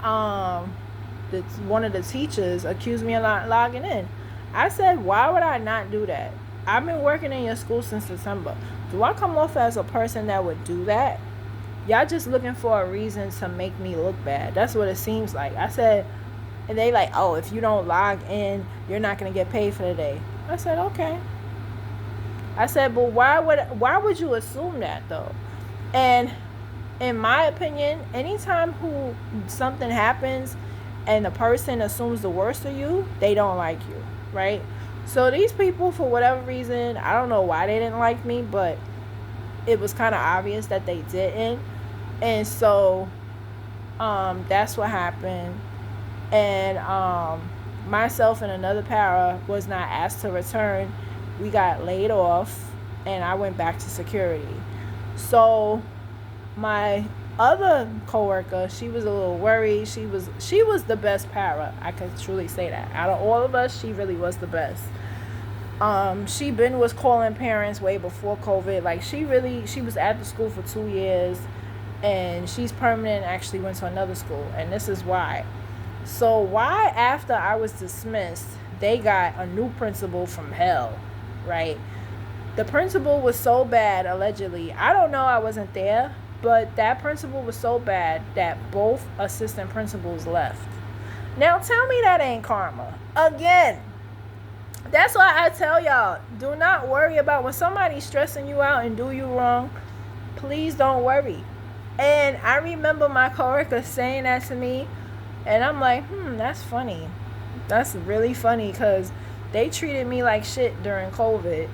one of the teachers accused me of not logging in. I said, why would I not do that? I've been working in your school since December. Do I come off as a person that would do that? Y'all just looking for a reason to make me look bad. That's what it seems like. I said, and they like, oh, if you don't log in, you're not going to get paid for the day. I said, okay. I said, but why would you assume that though? And in my opinion, anytime something happens and the person assumes the worst of you, they don't like you, right? So these people, for whatever reason, I don't know why they didn't like me, but it was kind of obvious that they didn't. And so that's what happened. And myself and another para was not asked to return. We got laid off, and I went back to security. So my other coworker, she was a little worried. She was the best para. I could truly say that. Out of all of us, she really was the best. She was calling parents way before COVID. Like she was at the school for 2 years, and she's permanent. Actually went to another school, and this is why. So why after I was dismissed, they got a new principal from hell, right? The principal was so bad, allegedly. I don't know, I wasn't there, but that principal was so bad that both assistant principals left. Now tell me that ain't karma. Again, that's why I tell y'all, do not worry about when somebody's stressing you out and do you wrong. Please don't worry. And I remember my coworker saying that to me, and I'm like, that's funny. That's really funny because they treated me like shit during COVID.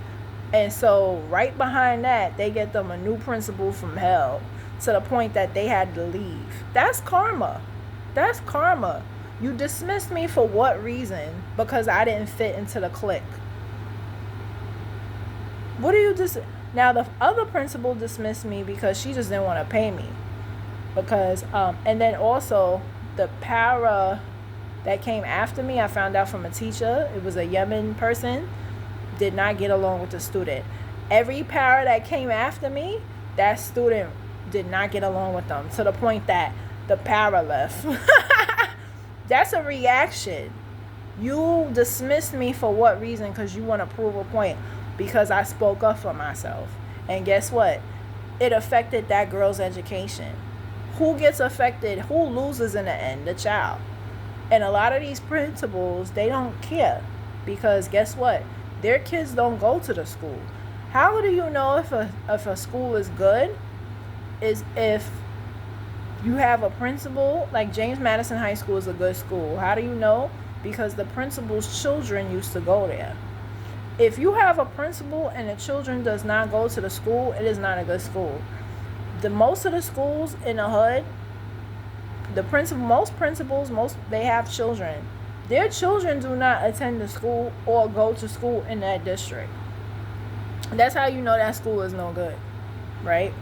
And so right behind that, they get them a new principal from hell to the point that they had to leave. That's karma. That's karma. You dismissed me for what reason? Because I didn't fit into the clique. What do you Now the other principal dismissed me because she just didn't want to pay me. Because and then also the para that came after me, I found out from a teacher, it was a Yemen person, did not get along with the student. Every para that came after me, that student did not get along with them, to the point that the para left. That's a reaction. You dismissed me for what reason? Because you want to prove a point. Because I spoke up for myself. And guess what? It affected that girl's education. Who gets affected? Who loses in the end? The child. And a lot of these principals, they don't care. Because guess what? Their kids don't go to the school. How do you know if a school is good? Is if you have a principal, like James Madison High School is a good school. How do you know? Because the principal's children used to go there. If you have a principal and the children does not go to the school, it is not a good school. Most of the schools in the hood, most principals, they have children. Their children do not attend the school or go to school in that district. That's how you know that school is no good, right?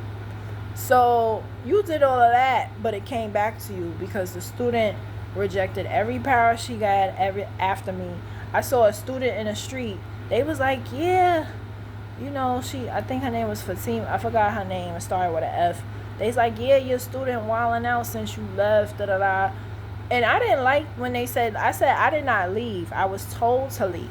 So you did all of that, but it came back to you because the student rejected every para she got after me. I saw a student in the street. They was like, yeah, you know, I think her name was Fatima. I forgot her name. It started with an F. They's like, yeah, your student wilding out since you left, da da da. And I didn't like when I said I did not leave. I was told to leave.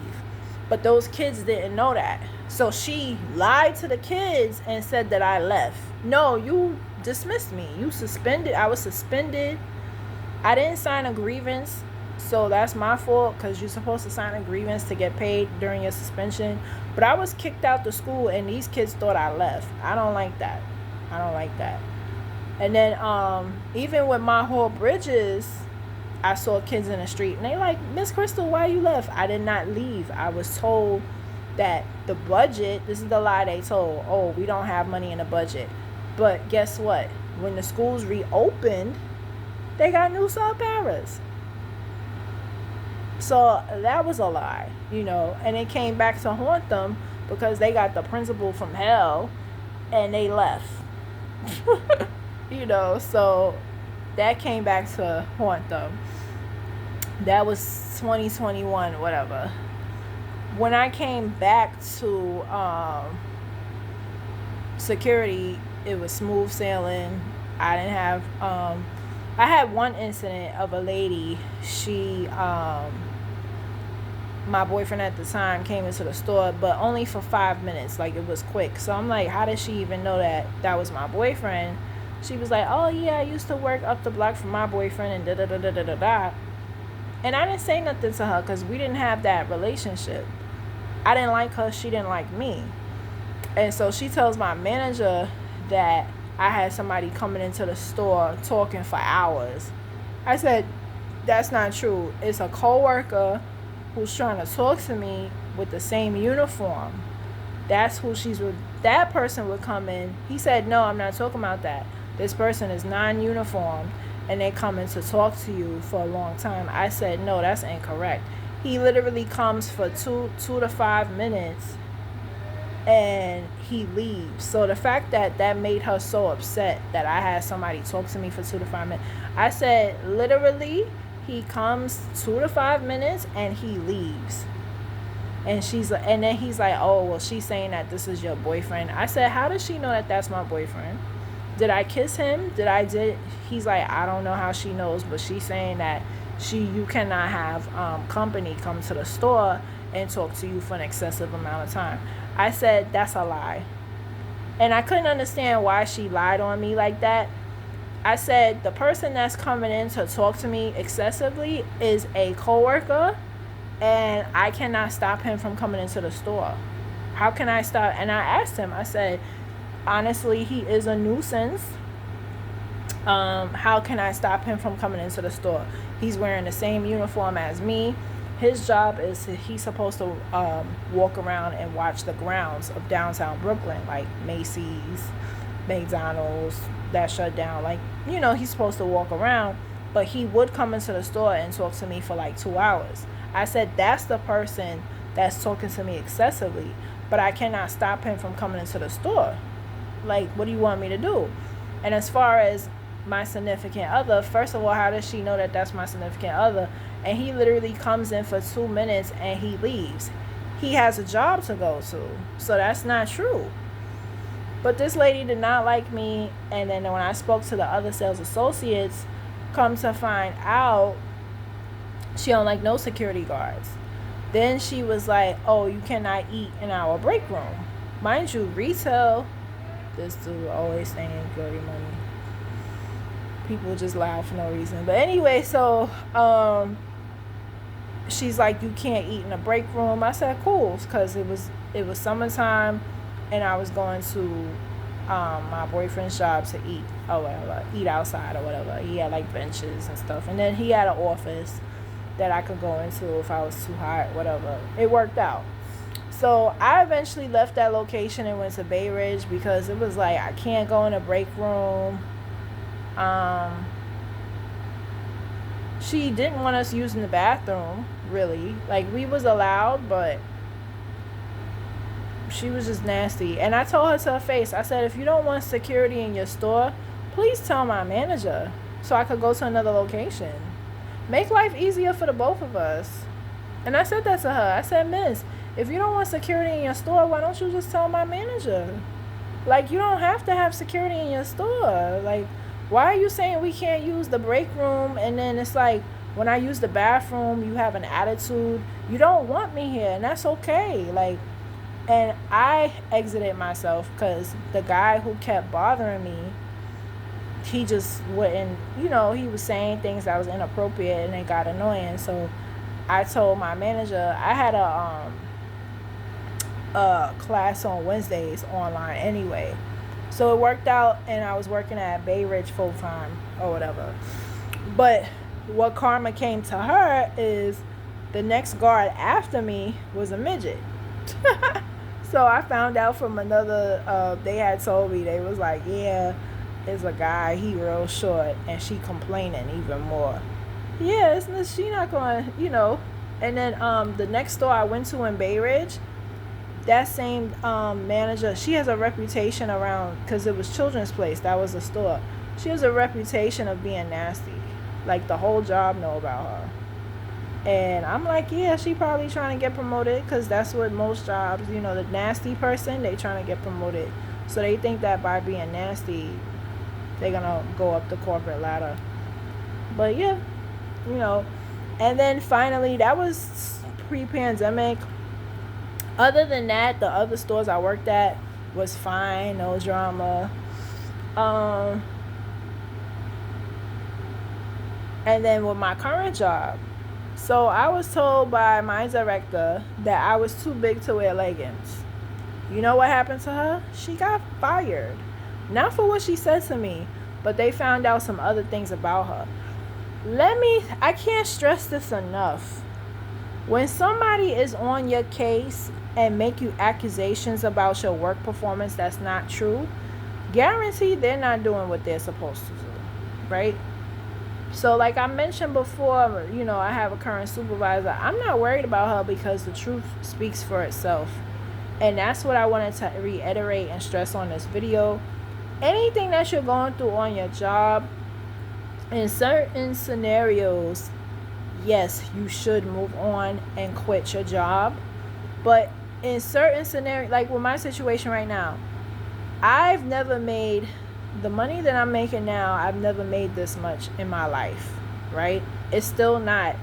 But those kids didn't know that. So she lied to the kids and said that I left. No, you dismissed me. You suspended. I was suspended. I didn't sign a grievance. So that's my fault, because you're supposed to sign a grievance to get paid during your suspension. But I was kicked out the school and these kids thought I left. I don't like that. And then even with my whole Bridges, I saw kids in the street and they like, Miss Crystal, why you left? I did not leave. I was told that the budget, this is the lie they told. Oh, we don't have money in the budget. But guess what? When the schools reopened, they got new sub-paras. So that was a lie, you know, and it came back to haunt them because they got the principal from hell and they left. You know, so that came back to haunt them. That was 2021, whatever. When I came back to security, it was smooth sailing. I didn't have I had one incident of a lady. She my boyfriend at the time came into the store, but only for 5 minutes. Like, it was quick. So I'm like, how did she even know that was my boyfriend? She was like, oh yeah, I used to work up the block for my boyfriend and da da da da da da. And I didn't say nothing to her because we didn't have that relationship. I didn't like her, she didn't like me. And so she tells my manager that I had somebody coming into the store talking for hours. I said, that's not true. It's a coworker who's trying to talk to me with the same uniform. That's who she's with. That person would come in. He said, no, I'm not talking about that. This person is non-uniformed and they come in to talk to you for a long time. I said, no, that's incorrect. He literally comes for two to 5 minutes and he leaves. So the fact that made her so upset that I had somebody talk to me for 2 to 5 minutes. I said, literally, he comes 2 to 5 minutes and he leaves. And then he's like, oh, well, she's saying that this is your boyfriend. I said, how does she know that that's my boyfriend? Did I kiss him? He's like, I don't know how she knows, but she's saying that you cannot have company come to the store and talk to you for an excessive amount of time. I said, that's a lie. And I couldn't understand why she lied on me like that. I said, the person that's coming in to talk to me excessively is a coworker, and I cannot stop him from coming into the store. How can I stop? And I asked him, I said, honestly, he is a nuisance. How can I stop him from coming into the store? He's wearing the same uniform as me. His job is he's supposed to walk around and watch the grounds of downtown Brooklyn, like Macy's, McDonald's, that shut down. Like, you know, he's supposed to walk around, but he would come into the store and talk to me for like 2 hours. I said, that's the person that's talking to me excessively. but I cannot stop him from coming into the store. Like, what do you want me to do? And as far as my significant other, first of all, how does she know that that's my significant other? And he literally comes in for 2 minutes and he leaves. He has a job to go to, so that's not true. But this lady did not like me, and then when I spoke to the other sales associates, come to find out, she don't like no security guards. Then she was like, oh, you cannot eat in our break room. Mind you, retail, this dude always saying dirty money. People just laugh for no reason. But anyway, so she's like, you can't eat in the break room. I said, cool, because it was summertime, and I was going to my boyfriend's job to eat or whatever, eat outside or whatever. He had like benches and stuff, and then he had an office that I could go into if I was too hot, whatever. It worked out. So I eventually left that location and went to Bay Ridge because it was like, I can't go in a break room. She didn't want us using the bathroom, really. Like, we was allowed, but she was just nasty. And I told her to her face, I said, if you don't want security in your store, please tell my manager so I could go to another location. Make life easier for the both of us. And I said that to her. I said, miss, if you don't want security in your store, why don't you just tell my manager? Like, you don't have to have security in your store. Like, why are you saying we can't use the break room? And then it's like, when I use the bathroom, you have an attitude. You don't want me here, and that's okay. Like, and I exited myself because the guy who kept bothering me, he just wouldn't, he was saying things that was inappropriate, and it got annoying. So I told my manager, I had a class on Wednesdays online anyway. So it worked out, and I was working at Bay Ridge full time or whatever. But what karma came to her is the next guard after me was a midget. So I found out from another, they had told me, they was like, yeah, it's a guy, he real short, and she complaining even more. Yeah, she not going, And then the next store I went to in Bay Ridge, that same manager, she has a reputation around, because it was Children's Place, that was the store. She has a reputation of being nasty. Like, the whole job know about her. And I'm like, yeah, she probably trying to get promoted, because that's what most jobs, the nasty person, they trying to get promoted. So they think that by being nasty, they're going to go up the corporate ladder. But yeah, And then finally, that was pre-pandemic. Other than that, the other stores I worked at was fine, no drama. And then with my current job, so I was told by my director that I was too big to wear leggings. You know what happened to her? She got fired. Not for what she said to me, but they found out some other things about her. I can't stress this enough. When somebody is on your case and make you accusations about your work performance that's not true, guaranteed they're not doing what they're supposed to do, right? So like I mentioned before, I have a current supervisor. I'm not worried about her because the truth speaks for itself. And that's what I wanted to reiterate and stress on this video. Anything that you're going through on your job, in certain scenarios, yes, you should move on and quit your job. But in certain scenarios, like with my situation right now, I've never made the money that I'm making now. I've never made this much in my life, right? It's still not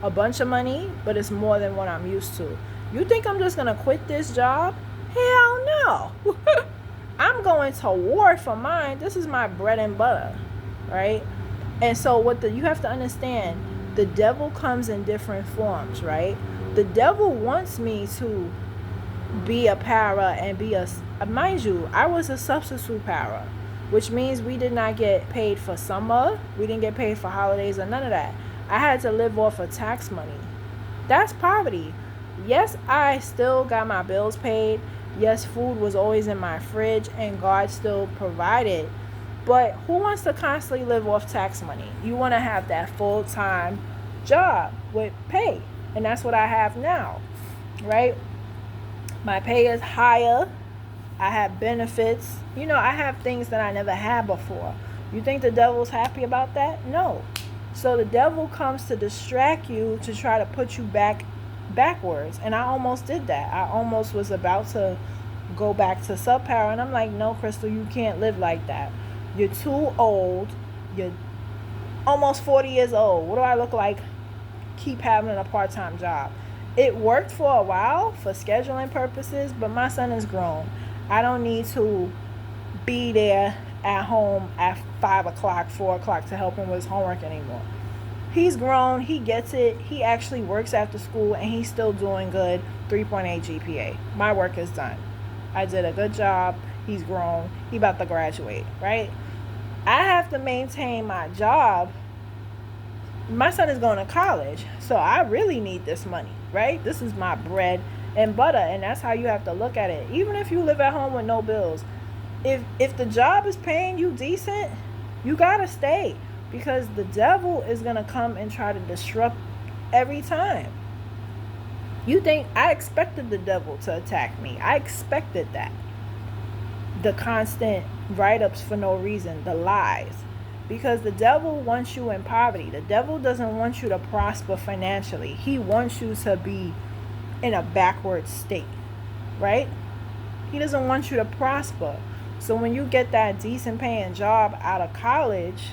a bunch of money, but it's more than what I'm used to. You think I'm just going to quit this job? Hell no. I'm going to war for mine. This is my bread and butter, right? And so you have to understand, the devil comes in different forms, right? The devil wants me to be a para and be mind you, I was a substitute para, which means we did not get paid for summer. We didn't get paid for holidays or none of that. I had to live off of tax money. That's poverty. Yes, I still got my bills paid. Yes, food was always in my fridge and God still provided. But who wants to constantly live off tax money? You want to have that full-time job with pay. And that's what I have now, right? My pay is higher. I have benefits. I have things that I never had before. You think the devil's happy about that? No. So the devil comes to distract you, to try to put you backwards. And I almost did that. I almost was about to go back to subpower. And I'm like, no, Crystal, you can't live like that. You're too old. You're almost 40 years old. What do I look like? Keep having a part-time job. It worked for a while for scheduling purposes, but my son is grown. I don't need to be there at home at 5 o'clock, 4 o'clock to help him with his homework anymore. He's grown. He gets it. He actually works after school, and he's still doing good. 3.8 GPA. My work is done. I did a good job. He's grown. He about to graduate, right? I have to maintain my job. My son is going to college, so I really need this money, right? This is my bread and butter, and that's how you have to look at it. Even if you live at home with no bills, if the job is paying you decent, you gotta stay, because the devil is gonna come and try to disrupt every time. You think I expected the devil to attack me? I expected that. The constant write-ups for no reason, the lies. Because the devil wants you in poverty. The devil doesn't want you to prosper financially. He wants you to be in a backward state, right? He doesn't want you to prosper. So when you get that decent paying job out of college,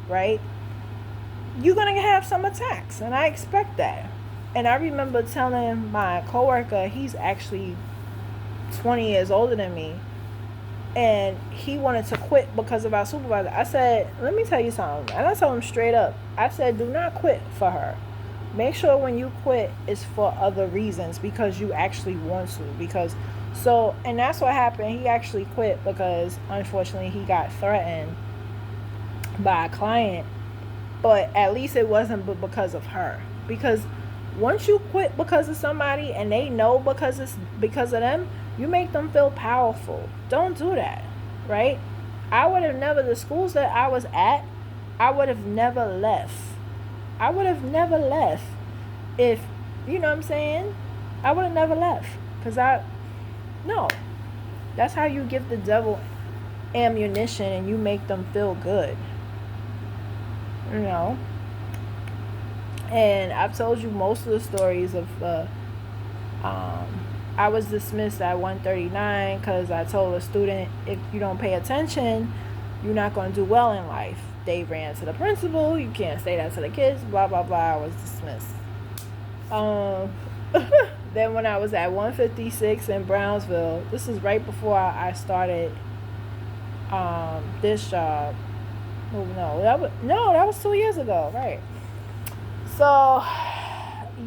right, you're going to have some attacks. And I expect that. And I remember telling my coworker, he's actually 20 years older than me, and he wanted to quit because of our supervisor. I said, let me tell you something. And I told him straight up. I said, do not quit for her. Make sure when you quit, it's for other reasons, because you actually want to. And that's what happened. He actually quit because, unfortunately, he got threatened by a client. But at least it wasn't because of her. Because once you quit because of somebody and they know because it's because of them, you make them feel powerful. Don't do that, right? I would have never, the schools that I was at, I would have never left. I would have never left if, you know what I'm saying? I would have never left. No. That's how you give the devil ammunition and you make them feel good. And I've told you most of the stories of, I was dismissed at 1:39 because I told a student, if you don't pay attention, you're not going to do well in life. They ran to the principal. You can't say that to the kids. Blah, blah, blah. I was dismissed. Then when I was at 156 in Brownsville, this is right before I started this job. That was 2 years ago, right? So,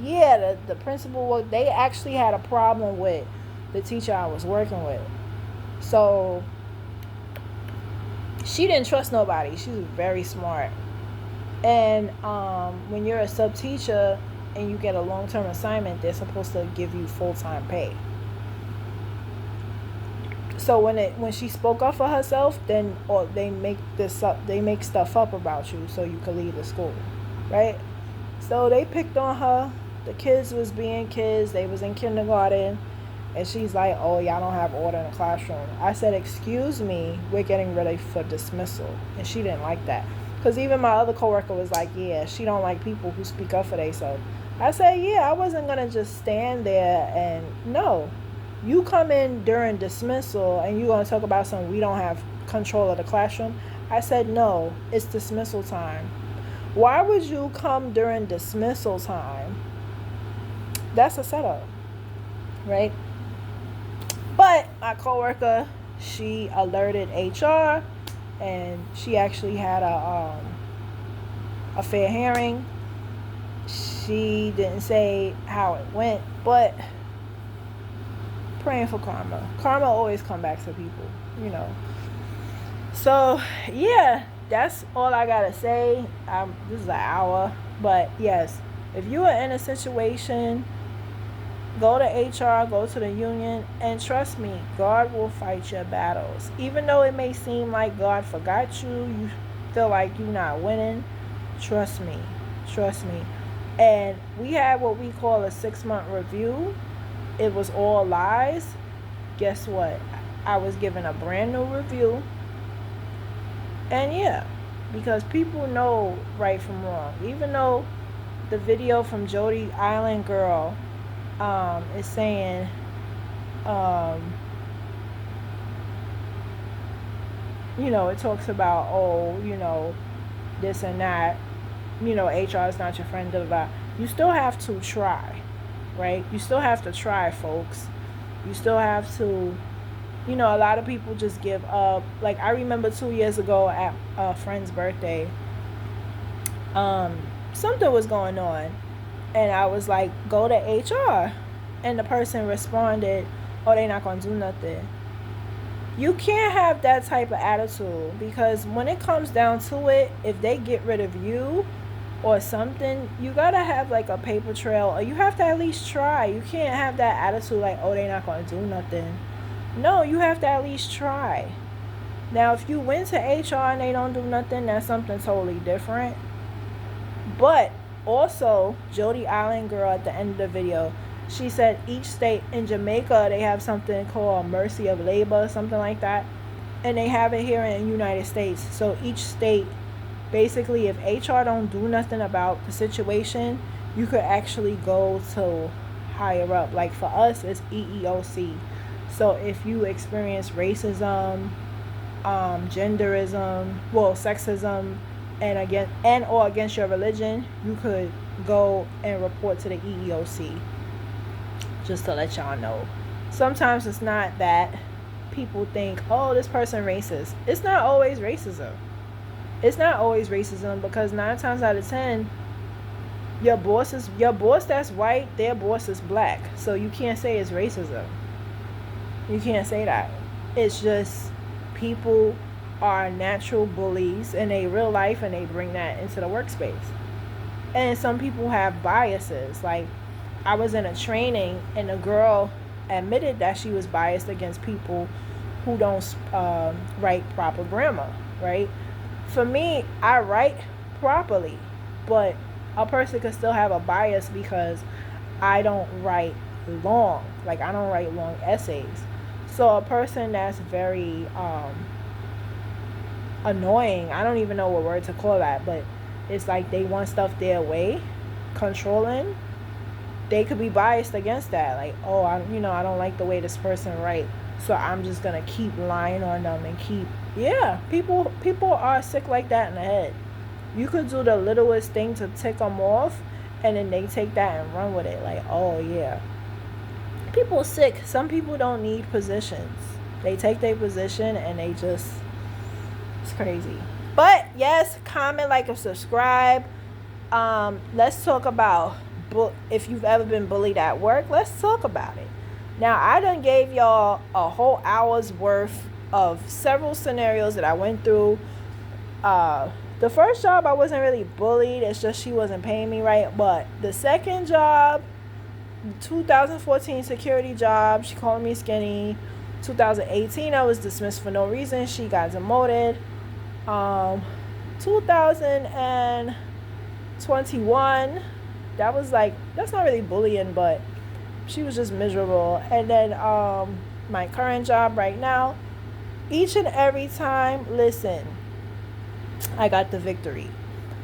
yeah, the principal, they actually had a problem with the teacher I was working with. So, she didn't trust nobody. She was very smart. And when you're a sub teacher and you get a long-term assignment, they're supposed to give you full-time pay. So when she spoke up for herself, then they make stuff up about you so you can leave the school, right? So they picked on her. The kids was being kids. They was in kindergarten. And she's like, oh, y'all don't have order in the classroom. I said, excuse me, we're getting ready for dismissal. And she didn't like that. Because even my other coworker was like, yeah, she don't like people who speak up for themselves. I said, yeah, I wasn't going to just stand there and, no. You come in during dismissal and you're going to talk about something, we don't have control of the classroom. I said, no, it's dismissal time. Why would you come during dismissal time? That's a setup, right? But my coworker, she alerted HR, and she actually had a fair hearing. She didn't say how it went, but praying for karma. Karma always come back to people, So, yeah, that's all I gotta say. This is an hour, but yes, if you are in a situation, go to HR, go to the union, and trust me, God will fight your battles. Even though it may seem like God forgot you, you feel like you're not winning, trust me. And we had what we call a 6-month review. it was all lies, guess what? I was given a brand new review. And yeah, because people know right from wrong. Even though the video from Jody Island Girl is saying it talks about, this and that, HR is not your friend, blah, blah, blah. You still have to try, right? You still have to try, folks. You still have to, a lot of people just give up. Like, I remember 2 years ago at a friend's birthday, something was going on, and I was like, go to HR. And the person responded, oh, they not going to do nothing. You can't have that type of attitude, because when it comes down to it, if they get rid of you or something, you gotta have like a paper trail, or you have to at least try. You can't have that attitude like, oh, they not gonna do nothing. No, you have to at least try. Now, if you went to HR and they don't do nothing, that's something totally different. But also, Jody Island Girl, at the end of the video, she said each state, in Jamaica, they have something called mercy of labor, something like that. And they have it here in the United States. So each state, basically, if HR don't do nothing about the situation, you could actually go to higher up. Like for us, it's EEOC. So if you experience racism, genderism, sexism, and or against your religion, you could go and report to the EEOC. Just to let y'all know. Sometimes it's not that people think, oh, this person racist. It's not always racism. It's not always racism, because 9 times out of 10, your boss that's white, their boss is black. So you can't say it's racism. You can't say that. It's just people are natural bullies in a real life, and they bring that into the workspace. And some people have biases. Like, I was in a training, and a girl admitted that she was biased against people who don't write proper grammar, right? For me, I write properly, but a person could still have a bias because I don't write long. Like, I don't write long essays. So a person that's very annoying, I don't even know what word to call that, but it's like they want stuff their way, controlling. They could be biased against that. Like, oh, I don't like the way this person writes, so I'm just going to keep lying on them and keep... Yeah, people are sick like that in the head. You could do the littlest thing to tick them off, and then they take that and run with it. Like, oh, yeah. People are sick. Some people don't need positions. They take their position, and they just... It's crazy. But, yes, comment, like, and subscribe. Let's talk about... if you've ever been bullied at work, let's talk about it. Now, I done gave y'all a whole hour's worth of several scenarios that I went through. The first job, I wasn't really bullied. It's just she wasn't paying me right. But the second job, 2014 security job, she called me skinny. 2018, I was dismissed for no reason. She got demoted. 2021, that was like, that's not really bullying, but she was just miserable. And then my current job right now, each and every time, listen, I got the victory.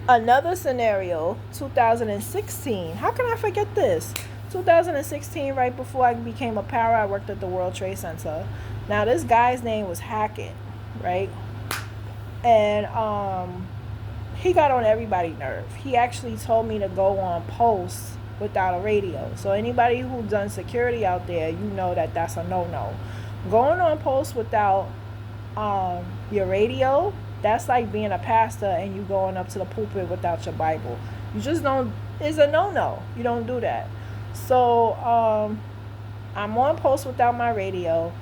Another scenario, 2016, how can I forget this? 2016, right before I became a para, I worked at the World Trade Center. Now, this guy's name was Hackett, right? And he got on everybody's nerve. He actually told me to go on post without a radio. So anybody who done security out there, you know that that's a no-no. Going on post without your radio, that's like being a pastor and you going up to the pulpit without your Bible. You just don't, it's a no-no. You don't do that. So I'm on post without my radio.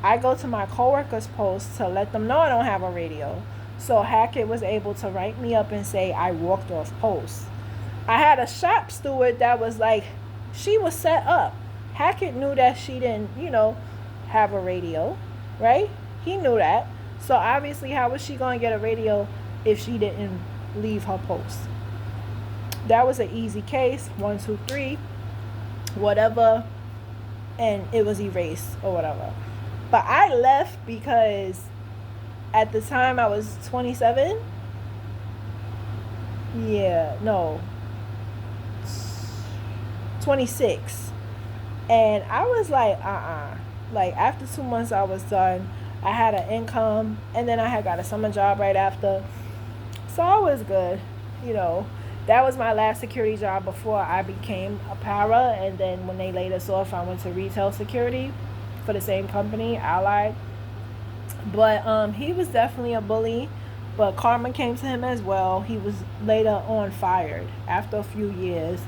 I go to my coworker's post to let them know I don't have a radio. So Hackett was able to write me up and say I walked off post. I had a shop steward that was like, she was set up. Hackett knew that she didn't, have a radio, right? He knew that. So obviously, how was she going to get a radio if she didn't leave her post? That was an easy case. 1, 2, 3. Whatever and it was erased or whatever. But I left because at the time I was 27. Yeah, no, 26. And I was like, Like, after 2 months, I was done. I had an income, and then I had got a summer job right after. So I was good. You know, that was my last security job before I became a para. And then when they laid us off, I went to retail security for the same company, Allied. But he was definitely a bully. But karma came to him as well. He was later on fired after a few years.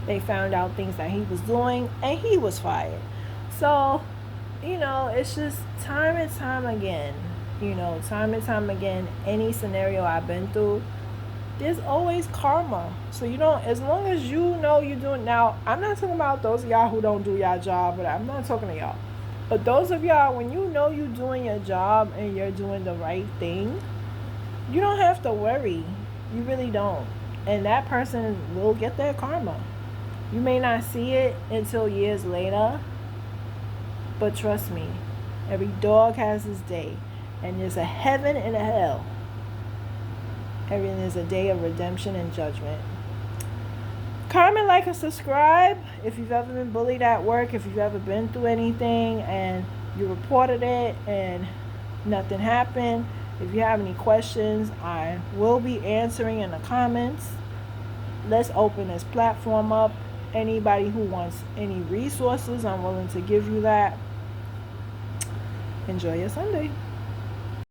They found out things that he was doing, and he was fired. So, it's just time and time again. Time and time again, any scenario I've been through, there's always karma. So, as long as you know you're doing. Now, I'm not talking about those of y'all who don't do y'all job, but I'm not talking to y'all. But those of y'all, when you know you're doing your job and you're doing the right thing, you don't have to worry. You really don't. And that person will get their karma. You may not see it until years later, but trust me, every dog has his day. And there's a heaven and a hell. Everything is a day of redemption and judgment. Comment, like, and subscribe. If you've ever been bullied at work, if you've ever been through anything and you reported it and nothing happened, if you have any questions, I will be answering in the comments. Let's open this platform up. Anybody who wants any resources, I'm willing to give you that. Enjoy your Sunday.